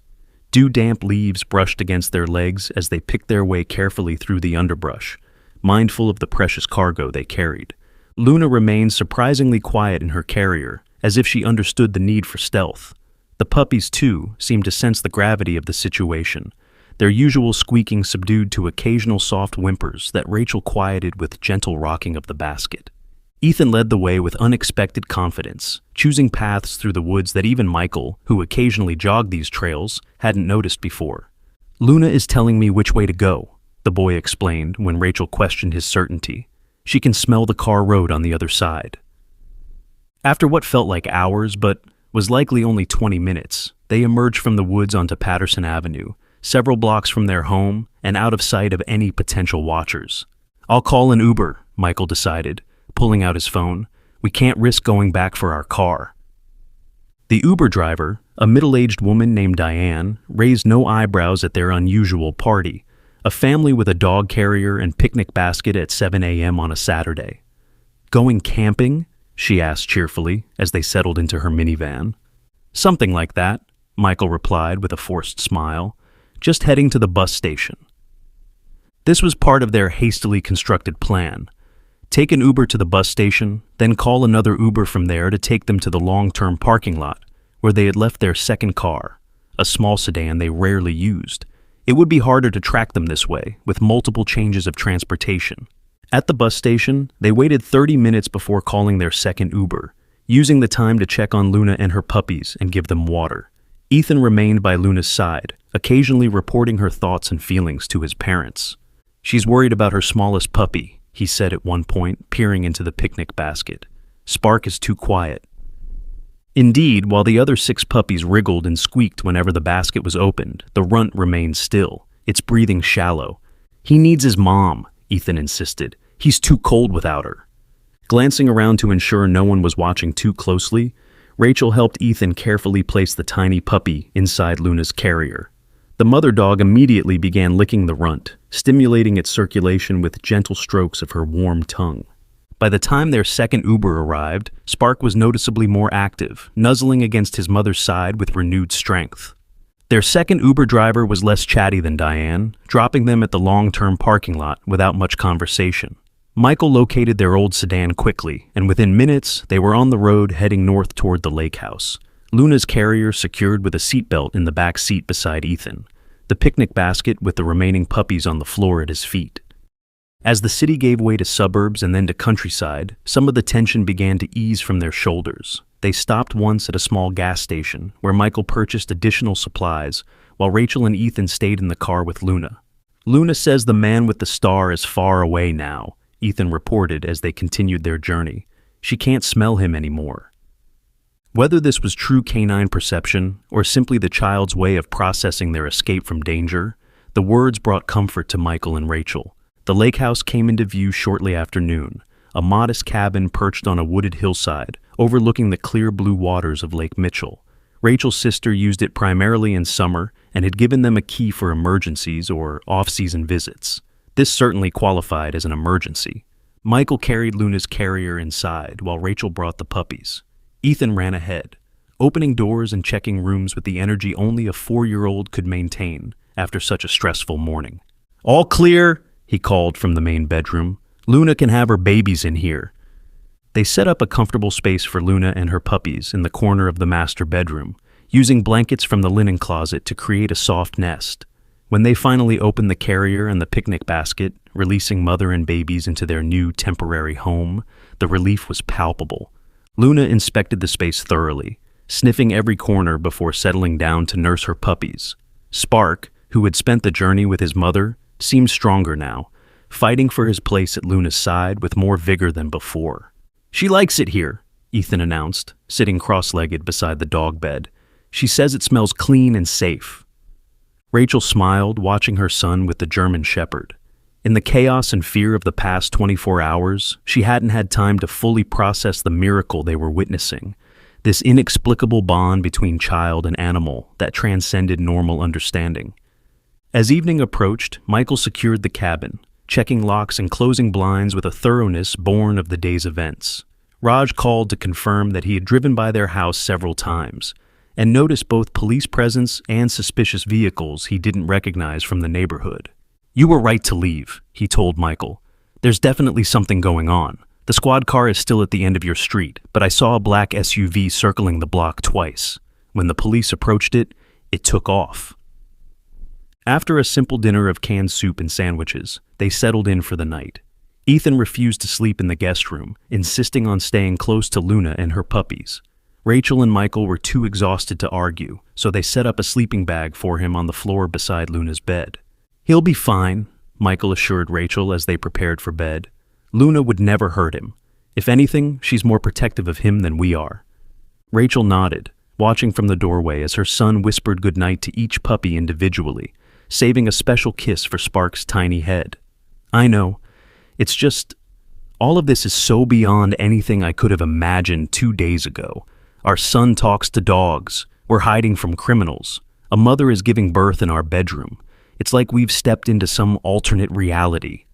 Dew-damp leaves brushed against their legs as they picked their way carefully through the underbrush, mindful of the precious cargo they carried. Luna remained surprisingly quiet in her carrier, as if she understood the need for stealth. The puppies, too, seemed to sense the gravity of the situation, their usual squeaking subdued to occasional soft whimpers that Rachel quieted with gentle rocking of the basket. Ethan led the way with unexpected confidence, choosing paths through the woods that even Michael, who occasionally jogged these trails, hadn't noticed before. "Luna is telling me which way to go," the boy explained when Rachel questioned his certainty. "She can smell the car road on the other side." After what felt like hours, but was likely only 20 minutes, they emerged from the woods onto Patterson Avenue, several blocks from their home and out of sight of any potential watchers. "I'll call an Uber," Michael decided, pulling out his phone. "We can't risk going back for our car." The Uber driver, a middle-aged woman named Diane, raised no eyebrows at their unusual party, a family with a dog carrier and picnic basket at 7 a.m. on a Saturday. "Going camping?" she asked cheerfully as they settled into her minivan. "Something like that," Michael replied with a forced smile, "just heading to the bus station." This was part of their hastily constructed plan. Take an Uber to the bus station, then call another Uber from there to take them to the long-term parking lot, where they had left their second car, a small sedan they rarely used. It would be harder to track them this way, with multiple changes of transportation. At the bus station, they waited 30 minutes before calling their second Uber, using the time to check on Luna and her puppies and give them water. Ethan remained by Luna's side, occasionally reporting her thoughts and feelings to his parents. "She's worried about her smallest puppy," he said at one point, peering into the picnic basket. "Spark is too quiet." Indeed, while the other 6 puppies wriggled and squeaked whenever the basket was opened, the runt remained still, its breathing shallow. "He needs his mom," Ethan insisted. "He's too cold without her." Glancing around to ensure no one was watching too closely, Rachel helped Ethan carefully place the tiny puppy inside Luna's carrier. The mother dog immediately began licking the runt, stimulating its circulation with gentle strokes of her warm tongue. By the time their second Uber arrived, Spark was noticeably more active, nuzzling against his mother's side with renewed strength. Their second Uber driver was less chatty than Diane, dropping them at the long-term parking lot without much conversation. Michael located their old sedan quickly, and within minutes, they were on the road heading north toward the lake house. Luna's carrier secured with a seatbelt in the back seat beside Ethan, the picnic basket with the remaining puppies on the floor at his feet. As the city gave way to suburbs and then to countryside, some of the tension began to ease from their shoulders. They stopped once at a small gas station, where Michael purchased additional supplies, while Rachel and Ethan stayed in the car with Luna. "Luna says the man with the star is far away now," Ethan reported as they continued their journey. "She can't smell him anymore." Whether this was true canine perception, or simply the child's way of processing their escape from danger, the words brought comfort to Michael and Rachel. The lake house came into view shortly after noon, a modest cabin perched on a wooded hillside, overlooking the clear blue waters of Lake Mitchell. Rachel's sister used it primarily in summer and had given them a key for emergencies or off-season visits. This certainly qualified as an emergency. Michael carried Luna's carrier inside while Rachel brought the puppies. Ethan ran ahead, opening doors and checking rooms with the energy only a 4-year-old could maintain after such a stressful morning. "All clear," he called from the main bedroom. "Luna can have her babies in here." They set up a comfortable space for Luna and her puppies in the corner of the master bedroom, using blankets from the linen closet to create a soft nest. When they finally opened the carrier and the picnic basket, releasing mother and babies into their new temporary home, the relief was palpable. Luna inspected the space thoroughly, sniffing every corner before settling down to nurse her puppies. Spark, who had spent the journey with his mother, seemed stronger now, fighting for his place at Luna's side with more vigor than before. "She likes it here," Ethan announced, sitting cross-legged beside the dog bed. "She says it smells clean and safe." Rachel smiled, watching her son with the German Shepherd. In the chaos and fear of the past 24 hours, she hadn't had time to fully process the miracle they were witnessing, this inexplicable bond between child and animal that transcended normal understanding. As evening approached, Michael secured the cabin, checking locks and closing blinds with a thoroughness born of the day's events. Raj called to confirm that he had driven by their house several times, and noticed both police presence and suspicious vehicles he didn't recognize from the neighborhood. "You were right to leave," he told Michael. "There's definitely something going on. The squad car is still at the end of your street, but I saw a black SUV circling the block twice. When the police approached it, it took off." After a simple dinner of canned soup and sandwiches, they settled in for the night. Ethan refused to sleep in the guest room, insisting on staying close to Luna and her puppies. Rachel and Michael were too exhausted to argue, so they set up a sleeping bag for him on the floor beside Luna's bed. "He'll be fine," Michael assured Rachel as they prepared for bed. "Luna would never hurt him. If anything, she's more protective of him than we are." Rachel nodded, watching from the doorway as her son whispered goodnight to each puppy individually, saving a special kiss for Spark's tiny head. "I know. It's just, all of this is so beyond anything I could have imagined 2 days ago. Our son talks to dogs. We're hiding from criminals. A mother is giving birth in our bedroom. It's like we've stepped into some alternate reality."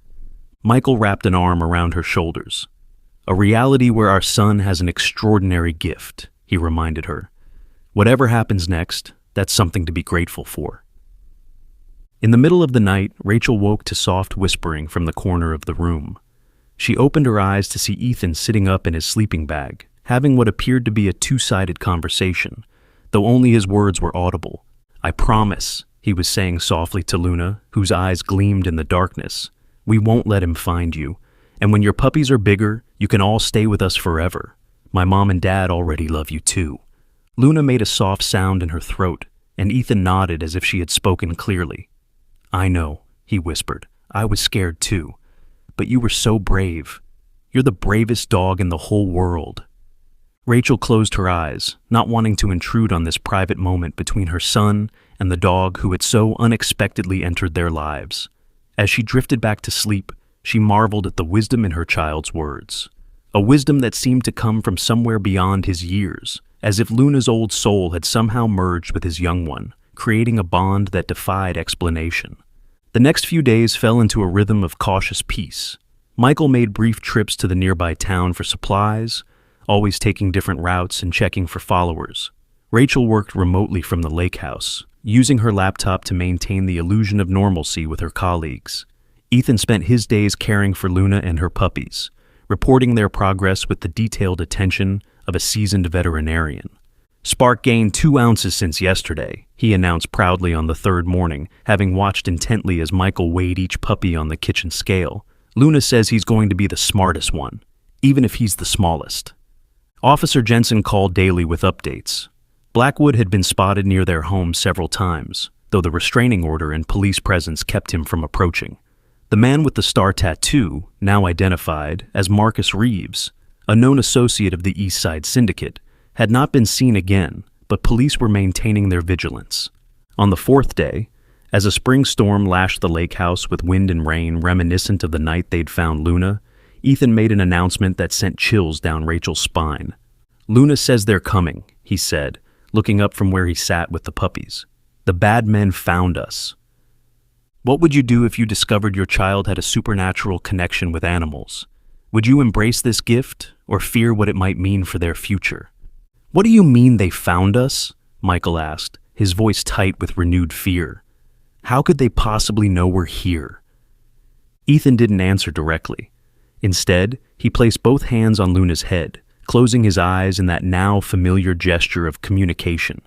Michael wrapped an arm around her shoulders. "A reality where our son has an extraordinary gift," he reminded her. "Whatever happens next, that's something to be grateful for." In the middle of the night, Rachel woke to soft whispering from the corner of the room. She opened her eyes to see Ethan sitting up in his sleeping bag, having what appeared to be a two-sided conversation, though only his words were audible. "I promise," he was saying softly to Luna, whose eyes gleamed in the darkness. "We won't let him find you. And when your puppies are bigger, you can all stay with us forever. My mom and dad already love you too." Luna made a soft sound in her throat, and Ethan nodded as if she had spoken clearly. "I know," he whispered. "I was scared too. But you were so brave. You're the bravest dog in the whole world." Rachel closed her eyes, not wanting to intrude on this private moment between her son and the dog who had so unexpectedly entered their lives. As she drifted back to sleep, she marveled at the wisdom in her child's words. A wisdom that seemed to come from somewhere beyond his years, as if Luna's old soul had somehow merged with his young one, creating a bond that defied explanation. The next few days fell into a rhythm of cautious peace. Michael made brief trips to the nearby town for supplies, always taking different routes and checking for followers. Rachel worked remotely from the lake house, using her laptop to maintain the illusion of normalcy with her colleagues. Ethan spent his days caring for Luna and her puppies, reporting their progress with the detailed attention of a seasoned veterinarian. "Spark gained 2 ounces since yesterday," he announced proudly on the third morning, having watched intently as Michael weighed each puppy on the kitchen scale. "Luna says he's going to be the smartest one, even if he's the smallest." Officer Jensen called daily with updates. Blackwood had been spotted near their home several times, though the restraining order and police presence kept him from approaching. The man with the star tattoo, now identified as Marcus Reeves, a known associate of the East Side Syndicate, had not been seen again, but police were maintaining their vigilance. On the 4th day, as a spring storm lashed the lake house with wind and rain reminiscent of the night they'd found Luna, Ethan made an announcement that sent chills down Rachel's spine. "Luna says they're coming," he said, looking up from where he sat with the puppies. "The bad men found us." What would you do if you discovered your child had a supernatural connection with animals? Would you embrace this gift or fear what it might mean for their future? "What do you mean they found us?" Michael asked, his voice tight with renewed fear. "How could they possibly know we're here?" Ethan didn't answer directly. Instead, he placed both hands on Luna's head, closing his eyes in that now familiar gesture of communication.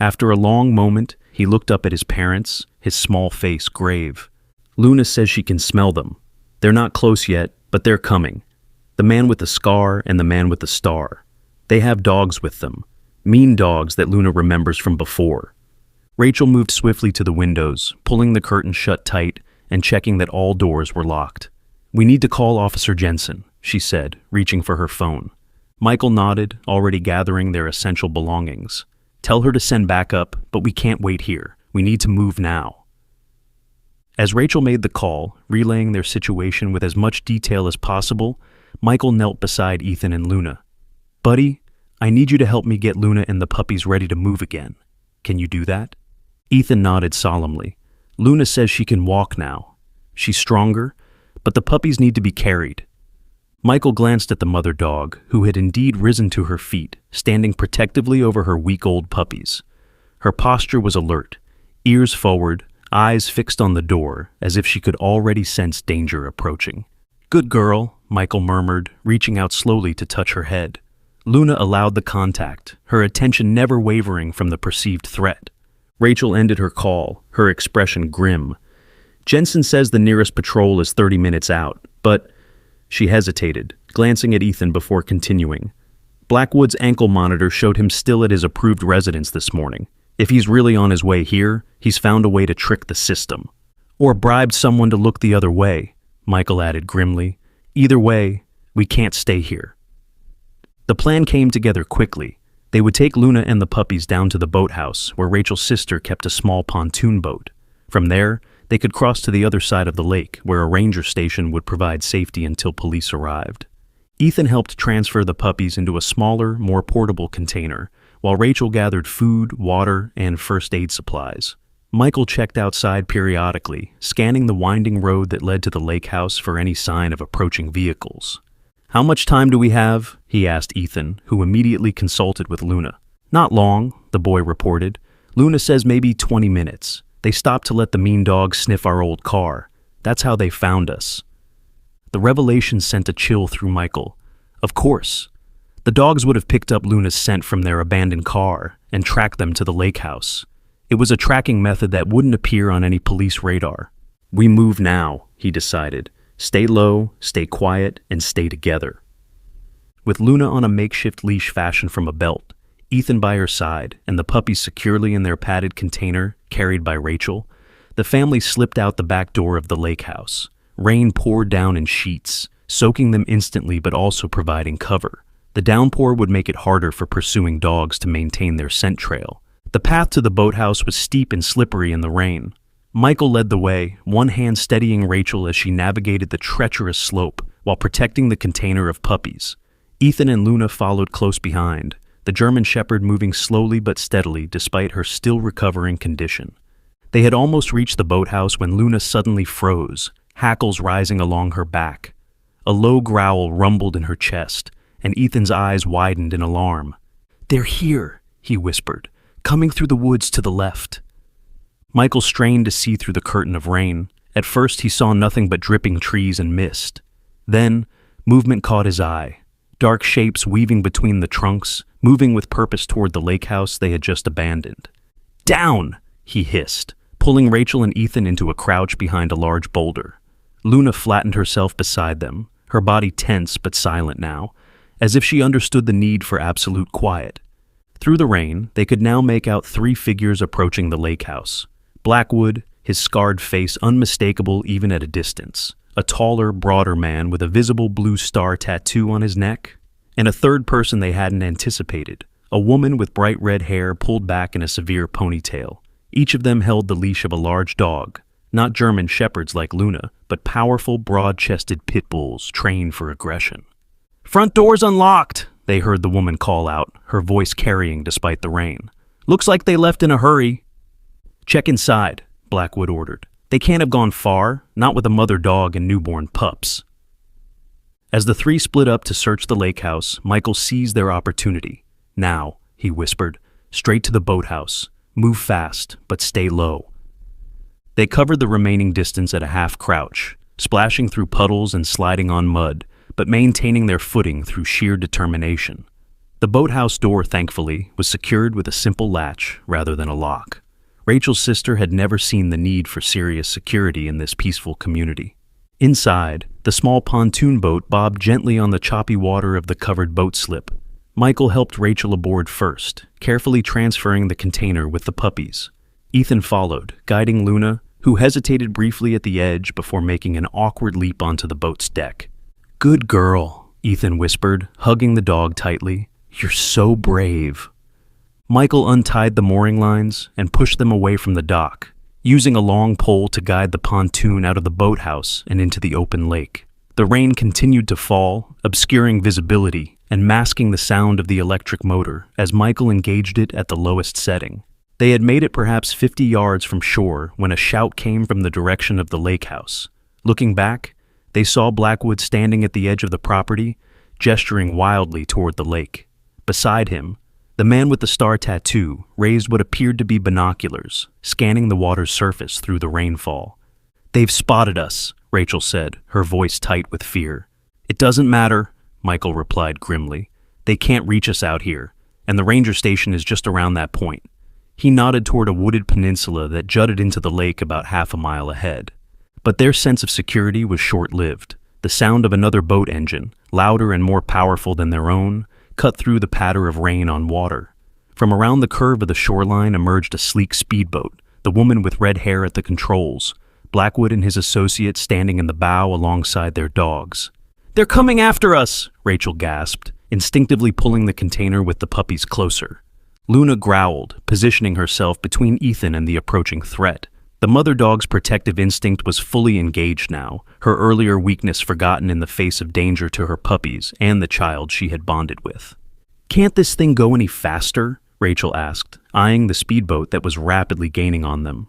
After a long moment, he looked up at his parents, his small face grave. Luna says she can smell them. They're not close yet, but they're coming. The man with the scar and the man with the star. They have dogs with them. Mean dogs that Luna remembers from before. Rachel moved swiftly to the windows, pulling the curtains shut tight and checking that all doors were locked. "We need to call Officer Jensen," she said, reaching for her phone. Michael nodded, already gathering their essential belongings. "Tell her to send backup, but we can't wait here. We need to move now." As Rachel made the call, relaying their situation with as much detail as possible, Michael knelt beside Ethan and Luna. "Buddy, I need you to help me get Luna and the puppies ready to move again. Can you do that?" Ethan nodded solemnly. "Luna says she can walk now. She's stronger, but the puppies need to be carried." Michael glanced at the mother dog, who had indeed risen to her feet, standing protectively over her week-old puppies. Her posture was alert, ears forward, eyes fixed on the door, as if she could already sense danger approaching. "Good girl," Michael murmured, reaching out slowly to touch her head. Luna allowed the contact, her attention never wavering from the perceived threat. Rachel ended her call, her expression grim. "Jensen says the nearest patrol is 30 minutes out, but—" She hesitated, glancing at Ethan before continuing. "Blackwood's ankle monitor showed him still at his approved residence this morning. If he's really on his way here, he's found a way to trick the system. Or bribed someone to look the other way," Michael added grimly. "Either way, we can't stay here." The plan came together quickly. They would take Luna and the puppies down to the boathouse, where Rachel's sister kept a small pontoon boat. From there, they could cross to the other side of the lake, where a ranger station would provide safety until police arrived. Ethan helped transfer the puppies into a smaller, more portable container, while Rachel gathered food, water, and first aid supplies. Michael checked outside periodically, scanning the winding road that led to the lake house for any sign of approaching vehicles. "How much time do we have?" he asked Ethan, who immediately consulted with Luna. "Not long," the boy reported. "Luna says maybe 20 minutes. They stopped to let the mean dogs sniff our old car. That's how they found us." The revelation sent a chill through Michael. Of course. The dogs would have picked up Luna's scent from their abandoned car and tracked them to the lake house. It was a tracking method that wouldn't appear on any police radar. "We move now," he decided. "Stay low, stay quiet, and stay together." With Luna on a makeshift leash fashioned from a belt, Ethan by her side, and the puppies securely in their padded container, carried by Rachel, the family slipped out the back door of the lake house. Rain poured down in sheets, soaking them instantly but also providing cover. The downpour would make it harder for pursuing dogs to maintain their scent trail. The path to the boathouse was steep and slippery in the rain. Michael led the way, one hand steadying Rachel as she navigated the treacherous slope while protecting the container of puppies. Ethan and Luna followed close behind, the German Shepherd moving slowly but steadily despite her still recovering condition. They had almost reached the boathouse when Luna suddenly froze, hackles rising along her back. A low growl rumbled in her chest, and Ethan's eyes widened in alarm. "They're here," he whispered, "coming through the woods to the left." Michael strained to see through the curtain of rain. At first he saw nothing but dripping trees and mist. Then, movement caught his eye. Dark shapes weaving between the trunks, moving with purpose toward the lake house they had just abandoned. "Down!" he hissed, pulling Rachel and Ethan into a crouch behind a large boulder. Luna flattened herself beside them, her body tense but silent now, as if she understood the need for absolute quiet. Through the rain, they could now make out 3 figures approaching the lake house. Blackwood, his scarred face unmistakable even at a distance, a taller, broader man with a visible blue star tattoo on his neck, and a third person they hadn't anticipated, a woman with bright red hair pulled back in a severe ponytail. Each of them held the leash of a large dog, not German shepherds like Luna, but powerful, broad-chested pit bulls trained for aggression. "Front door's unlocked," they heard the woman call out, her voice carrying despite the rain. "Looks like they left in a hurry." "Check inside," Blackwood ordered. "They can't have gone far, not with a mother dog and newborn pups." As the 3 split up to search the lake house, Michael seized their opportunity. "Now," he whispered, "straight to the boathouse. Move fast, but stay low." They covered the remaining distance at a half-crouch, splashing through puddles and sliding on mud, but maintaining their footing through sheer determination. The boathouse door, thankfully, was secured with a simple latch rather than a lock. Rachel's sister had never seen the need for serious security in this peaceful community. Inside, the small pontoon boat bobbed gently on the choppy water of the covered boat slip. Michael helped Rachel aboard first, carefully transferring the container with the puppies. Ethan followed, guiding Luna, who hesitated briefly at the edge before making an awkward leap onto the boat's deck. "Good girl," Ethan whispered, hugging the dog tightly. "You're so brave." Michael untied the mooring lines and pushed them away from the dock, using a long pole to guide the pontoon out of the boathouse and into the open lake. The rain continued to fall, obscuring visibility and masking the sound of the electric motor as Michael engaged it at the lowest setting. They had made it perhaps 50 yards from shore when a shout came from the direction of the lake house. Looking back, they saw Blackwood standing at the edge of the property, gesturing wildly toward the lake. Beside him, the man with the star tattoo raised what appeared to be binoculars, scanning the water's surface through the rainfall. "They've spotted us," Rachel said, her voice tight with fear. "It doesn't matter," Michael replied grimly. "They can't reach us out here, and the ranger station is just around that point." He nodded toward a wooded peninsula that jutted into the lake about half a mile ahead. But their sense of security was short-lived. The sound of another boat engine, louder and more powerful than their own, cut through the patter of rain on water. From around the curve of the shoreline emerged a sleek speedboat, the woman with red hair at the controls, Blackwood and his associate standing in the bow alongside their dogs. "They're coming after us!" Rachel gasped, instinctively pulling the container with the puppies closer. Luna growled, positioning herself between Ethan and the approaching threat. The mother dog's protective instinct was fully engaged now, her earlier weakness forgotten in the face of danger to her puppies and the child she had bonded with. "Can't this thing go any faster?" Rachel asked, eyeing the speedboat that was rapidly gaining on them.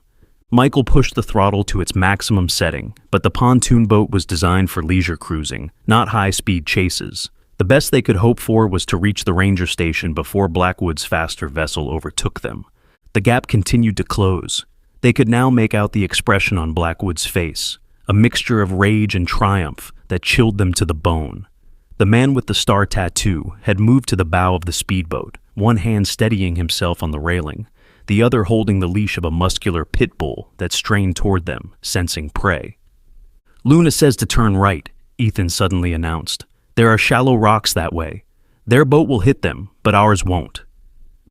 Michael pushed the throttle to its maximum setting, but the pontoon boat was designed for leisure cruising, not high-speed chases. The best they could hope for was to reach the ranger station before Blackwood's faster vessel overtook them. The gap continued to close. They could now make out the expression on Blackwood's face, a mixture of rage and triumph that chilled them to the bone. The man with the star tattoo had moved to the bow of the speedboat, one hand steadying himself on the railing, the other holding the leash of a muscular pit bull that strained toward them, sensing prey. "Luna says to turn right," Ethan suddenly announced. "There are shallow rocks that way. Their boat will hit them, but ours won't."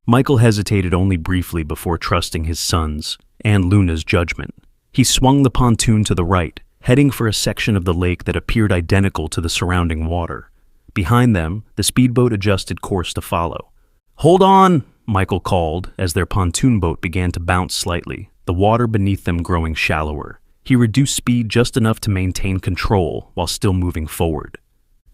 Michael hesitated only briefly before trusting his son's and Luna's judgment. He swung the pontoon to the right, heading for a section of the lake that appeared identical to the surrounding water. Behind them, the speedboat adjusted course to follow. "Hold on!" Michael called as their pontoon boat began to bounce slightly, the water beneath them growing shallower. He reduced speed just enough to maintain control while still moving forward.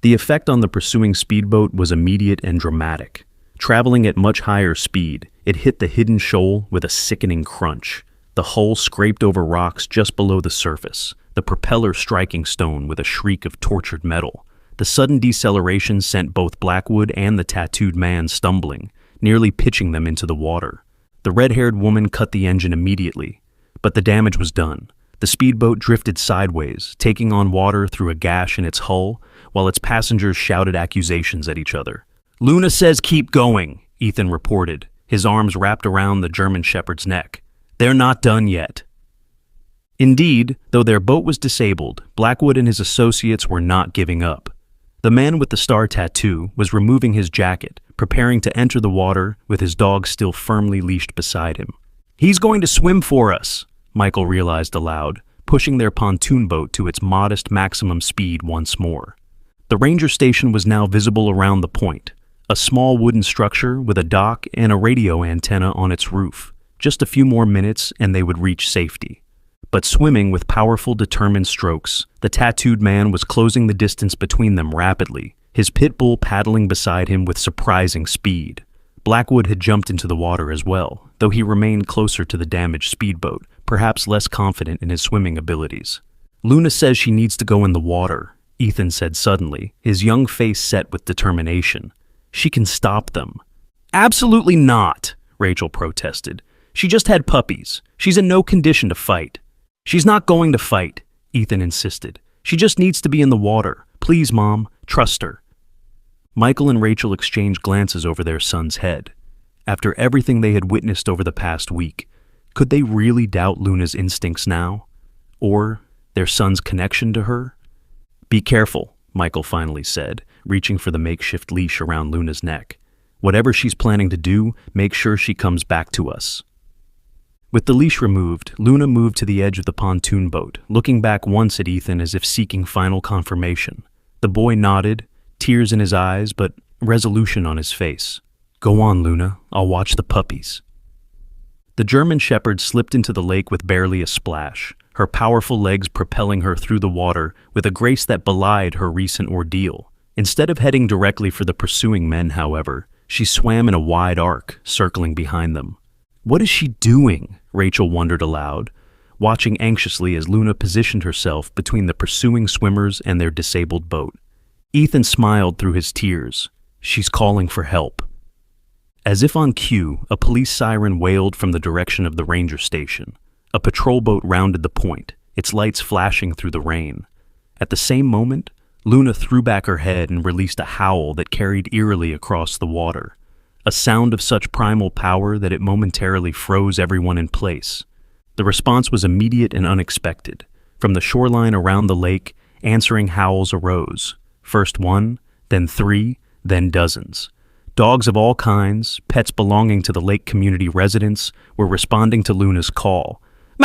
The effect on the pursuing speedboat was immediate and dramatic. Traveling at much higher speed, it hit the hidden shoal with a sickening crunch. The hull scraped over rocks just below the surface, the propeller striking stone with a shriek of tortured metal. The sudden deceleration sent both Blackwood and the tattooed man stumbling, nearly pitching them into the water. The red-haired woman cut the engine immediately, but the damage was done. The speedboat drifted sideways, taking on water through a gash in its hull, while its passengers shouted accusations at each other. "Luna says keep going," Ethan reported, his arms wrapped around the German shepherd's neck. "They're not done yet." Indeed, though their boat was disabled, Blackwood and his associates were not giving up. The man with the star tattoo was removing his jacket, preparing to enter the water with his dog still firmly leashed beside him. "He's going to swim for us," Michael realized aloud, pushing their pontoon boat to its modest maximum speed once more. The ranger station was now visible around the point, a small wooden structure with a dock and a radio antenna on its roof. Just a few more minutes and they would reach safety. But swimming with powerful, determined strokes, the tattooed man was closing the distance between them rapidly, his pit bull paddling beside him with surprising speed. Blackwood had jumped into the water as well, though he remained closer to the damaged speedboat, perhaps less confident in his swimming abilities. "Luna says she needs to go in the water," Ethan said suddenly, his young face set with determination. "She can stop them." "Absolutely not," Rachel protested. "She just had puppies. She's in no condition to fight." "She's not going to fight," Ethan insisted. "She just needs to be in the water. Please, Mom, trust her." Michael and Rachel exchanged glances over their son's head. After everything they had witnessed over the past week, could they really doubt Luna's instincts now? Or their son's connection to her? "Be careful," Michael finally said, reaching for the makeshift leash around Luna's neck. "Whatever she's planning to do, make sure she comes back to us." With the leash removed, Luna moved to the edge of the pontoon boat, looking back once at Ethan as if seeking final confirmation. The boy nodded, tears in his eyes, but resolution on his face. "Go on, Luna. I'll watch the puppies." The German Shepherd slipped into the lake with barely a splash, her powerful legs propelling her through the water with a grace that belied her recent ordeal. Instead of heading directly for the pursuing men, however, she swam in a wide arc, circling behind them. "What is she doing?" Rachel wondered aloud, watching anxiously as Luna positioned herself between the pursuing swimmers and their disabled boat. Ethan smiled through his tears. "She's calling for help." As if on cue, a police siren wailed from the direction of the ranger station. A patrol boat rounded the point, its lights flashing through the rain. At the same moment, Luna threw back her head and released a howl that carried eerily across the water, a sound of such primal power that it momentarily froze everyone in place. The response was immediate and unexpected. From the shoreline around the lake, answering howls arose. First one, then three, then dozens. Dogs of all kinds, pets belonging to the lake community residents, were responding to Luna's call.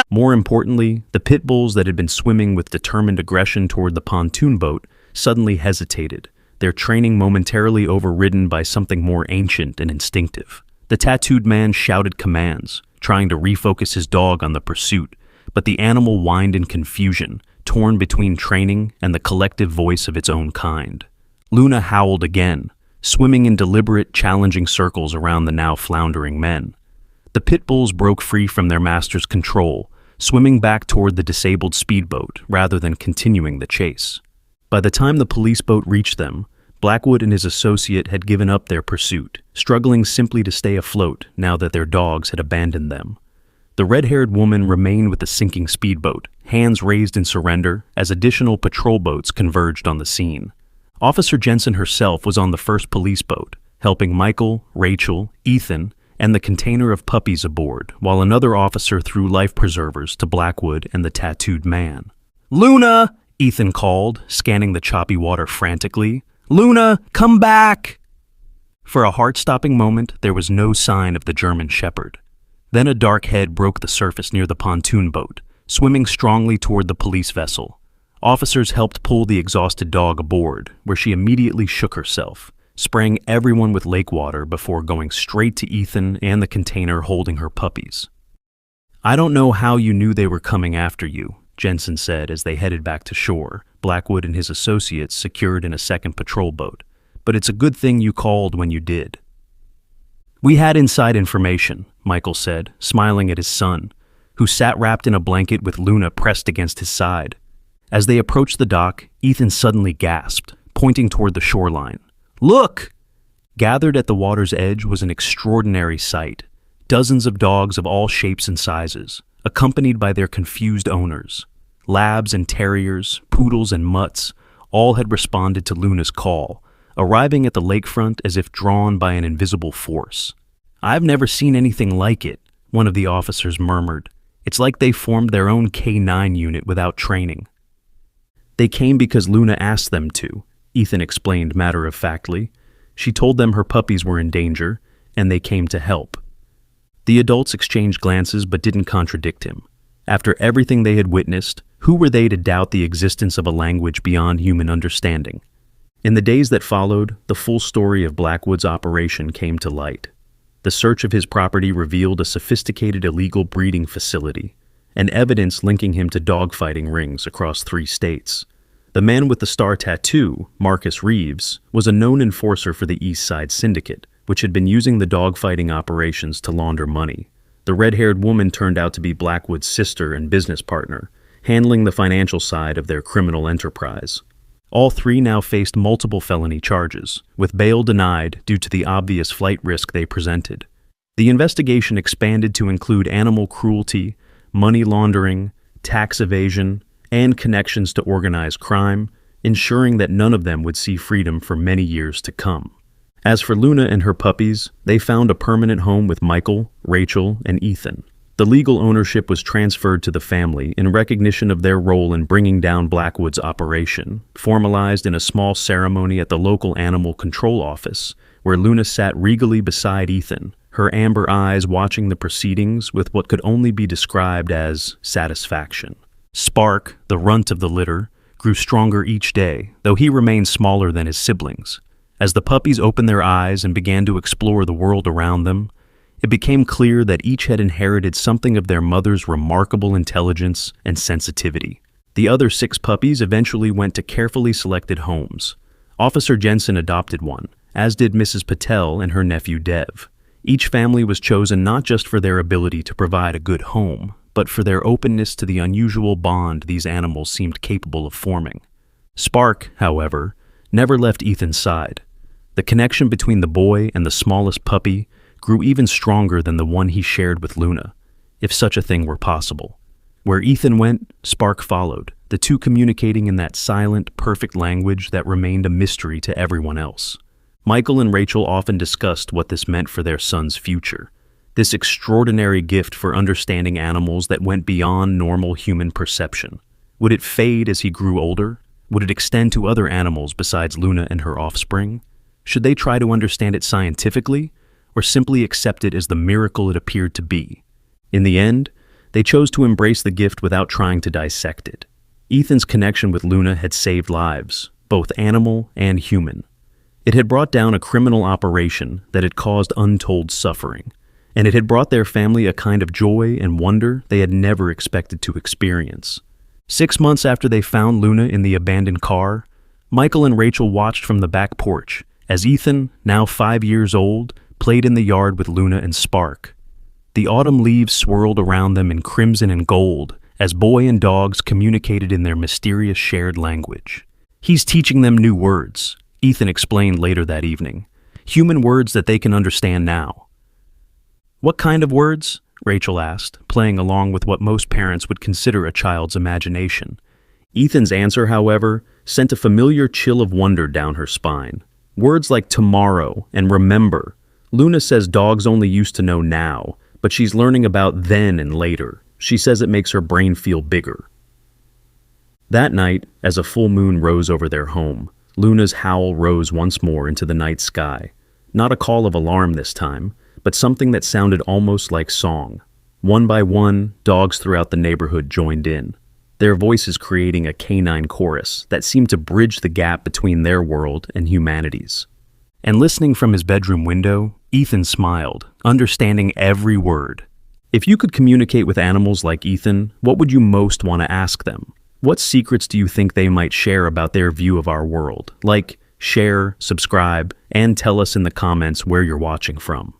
More importantly, the pit bulls that had been swimming with determined aggression toward the pontoon boat suddenly hesitated, their training momentarily overridden by something more ancient and instinctive. The tattooed man shouted commands, trying to refocus his dog on the pursuit, but the animal whined in confusion, torn between training and the collective voice of its own kind. Luna howled again, swimming in deliberate, challenging circles around the now floundering men. The pit bulls broke free from their master's control, swimming back toward the disabled speedboat rather than continuing the chase. By the time the police boat reached them, Blackwood and his associate had given up their pursuit, struggling simply to stay afloat now that their dogs had abandoned them. The red-haired woman remained with the sinking speedboat, hands raised in surrender as additional patrol boats converged on the scene. Officer Jensen herself was on the first police boat, helping Michael, Rachel, Ethan, and the container of puppies aboard, while another officer threw life preservers to Blackwood and the tattooed man. "Luna!" Ethan called, scanning the choppy water frantically. "Luna, come back!" For a heart-stopping moment, there was no sign of the German Shepherd. Then a dark head broke the surface near the pontoon boat, swimming strongly toward the police vessel. Officers helped pull the exhausted dog aboard, where she immediately shook herself, spraying everyone with lake water before going straight to Ethan and the container holding her puppies. "I don't know how you knew they were coming after you," Jensen said as they headed back to shore, Blackwood and his associates secured in a second patrol boat. "But it's a good thing you called when you did." "We had inside information," Michael said, smiling at his son, who sat wrapped in a blanket with Luna pressed against his side. As they approached the dock, Ethan suddenly gasped, pointing toward the shoreline. "Look!" Gathered at the water's edge was an extraordinary sight. Dozens of dogs of all shapes and sizes, accompanied by their confused owners. Labs and terriers, poodles and mutts, all had responded to Luna's call, arriving at the lakefront as if drawn by an invisible force. "I've never seen anything like it," one of the officers murmured. "It's like they formed their own K-9 unit without training." "They came because Luna asked them to," Ethan explained matter-of-factly. "She told them her puppies were in danger, and they came to help." The adults exchanged glances but didn't contradict him. After everything they had witnessed, who were they to doubt the existence of a language beyond human understanding? In the days that followed, the full story of Blackwood's operation came to light. The search of his property revealed a sophisticated illegal breeding facility, and evidence linking him to dogfighting rings across 3 states. The man with the star tattoo, Marcus Reeves, was a known enforcer for the East Side Syndicate, which had been using the dogfighting operations to launder money. The red-haired woman turned out to be Blackwood's sister and business partner, handling the financial side of their criminal enterprise. All 3 now faced multiple felony charges, with bail denied due to the obvious flight risk they presented. The investigation expanded to include animal cruelty, money laundering, tax evasion, and connections to organized crime, ensuring that none of them would see freedom for many years to come. As for Luna and her puppies, they found a permanent home with Michael, Rachel, and Ethan. The legal ownership was transferred to the family in recognition of their role in bringing down Blackwood's operation, formalized in a small ceremony at the local animal control office, where Luna sat regally beside Ethan, her amber eyes watching the proceedings with what could only be described as satisfaction. Spark, the runt of the litter, grew stronger each day, though he remained smaller than his siblings. As the puppies opened their eyes and began to explore the world around them, it became clear that each had inherited something of their mother's remarkable intelligence and sensitivity. The other 6 puppies eventually went to carefully selected homes. Officer Jensen adopted one, as did Mrs. Patel and her nephew Dev. Each family was chosen not just for their ability to provide a good home, but for their openness to the unusual bond these animals seemed capable of forming. Spark, however, never left Ethan's side. The connection between the boy and the smallest puppy grew even stronger than the one he shared with Luna, if such a thing were possible. Where Ethan went, Spark followed, the two communicating in that silent, perfect language that remained a mystery to everyone else. Michael and Rachel often discussed what this meant for their son's future. This extraordinary gift for understanding animals that went beyond normal human perception. Would it fade as he grew older? Would it extend to other animals besides Luna and her offspring? Should they try to understand it scientifically, or simply accept it as the miracle it appeared to be? In the end, they chose to embrace the gift without trying to dissect it. Ethan's connection with Luna had saved lives, both animal and human. It had brought down a criminal operation that had caused untold suffering, and it had brought their family a kind of joy and wonder they had never expected to experience. 6 months after they found Luna in the abandoned car, Michael and Rachel watched from the back porch as Ethan, now 5 years old, played in the yard with Luna and Spark. The autumn leaves swirled around them in crimson and gold as boy and dogs communicated in their mysterious shared language. "He's teaching them new words," Ethan explained later that evening. "Human words that they can understand now." "What kind of words?" Rachel asked, playing along with what most parents would consider a child's imagination. Ethan's answer, however, sent a familiar chill of wonder down her spine. Words like tomorrow and remember. Luna says dogs only used to know now, but she's learning about then and later. She says it makes her brain feel bigger. That night, as a full moon rose over their home, Luna's howl rose once more into the night sky. Not a call of alarm this time, but something that sounded almost like song. One by one, dogs throughout the neighborhood joined in, their voices creating a canine chorus that seemed to bridge the gap between their world and humanity's. And listening from his bedroom window, Ethan smiled, understanding every word. If you could communicate with animals like Ethan, what would you most want to ask them? What secrets do you think they might share about their view of our world? Like, share, subscribe, and tell us in the comments where you're watching from.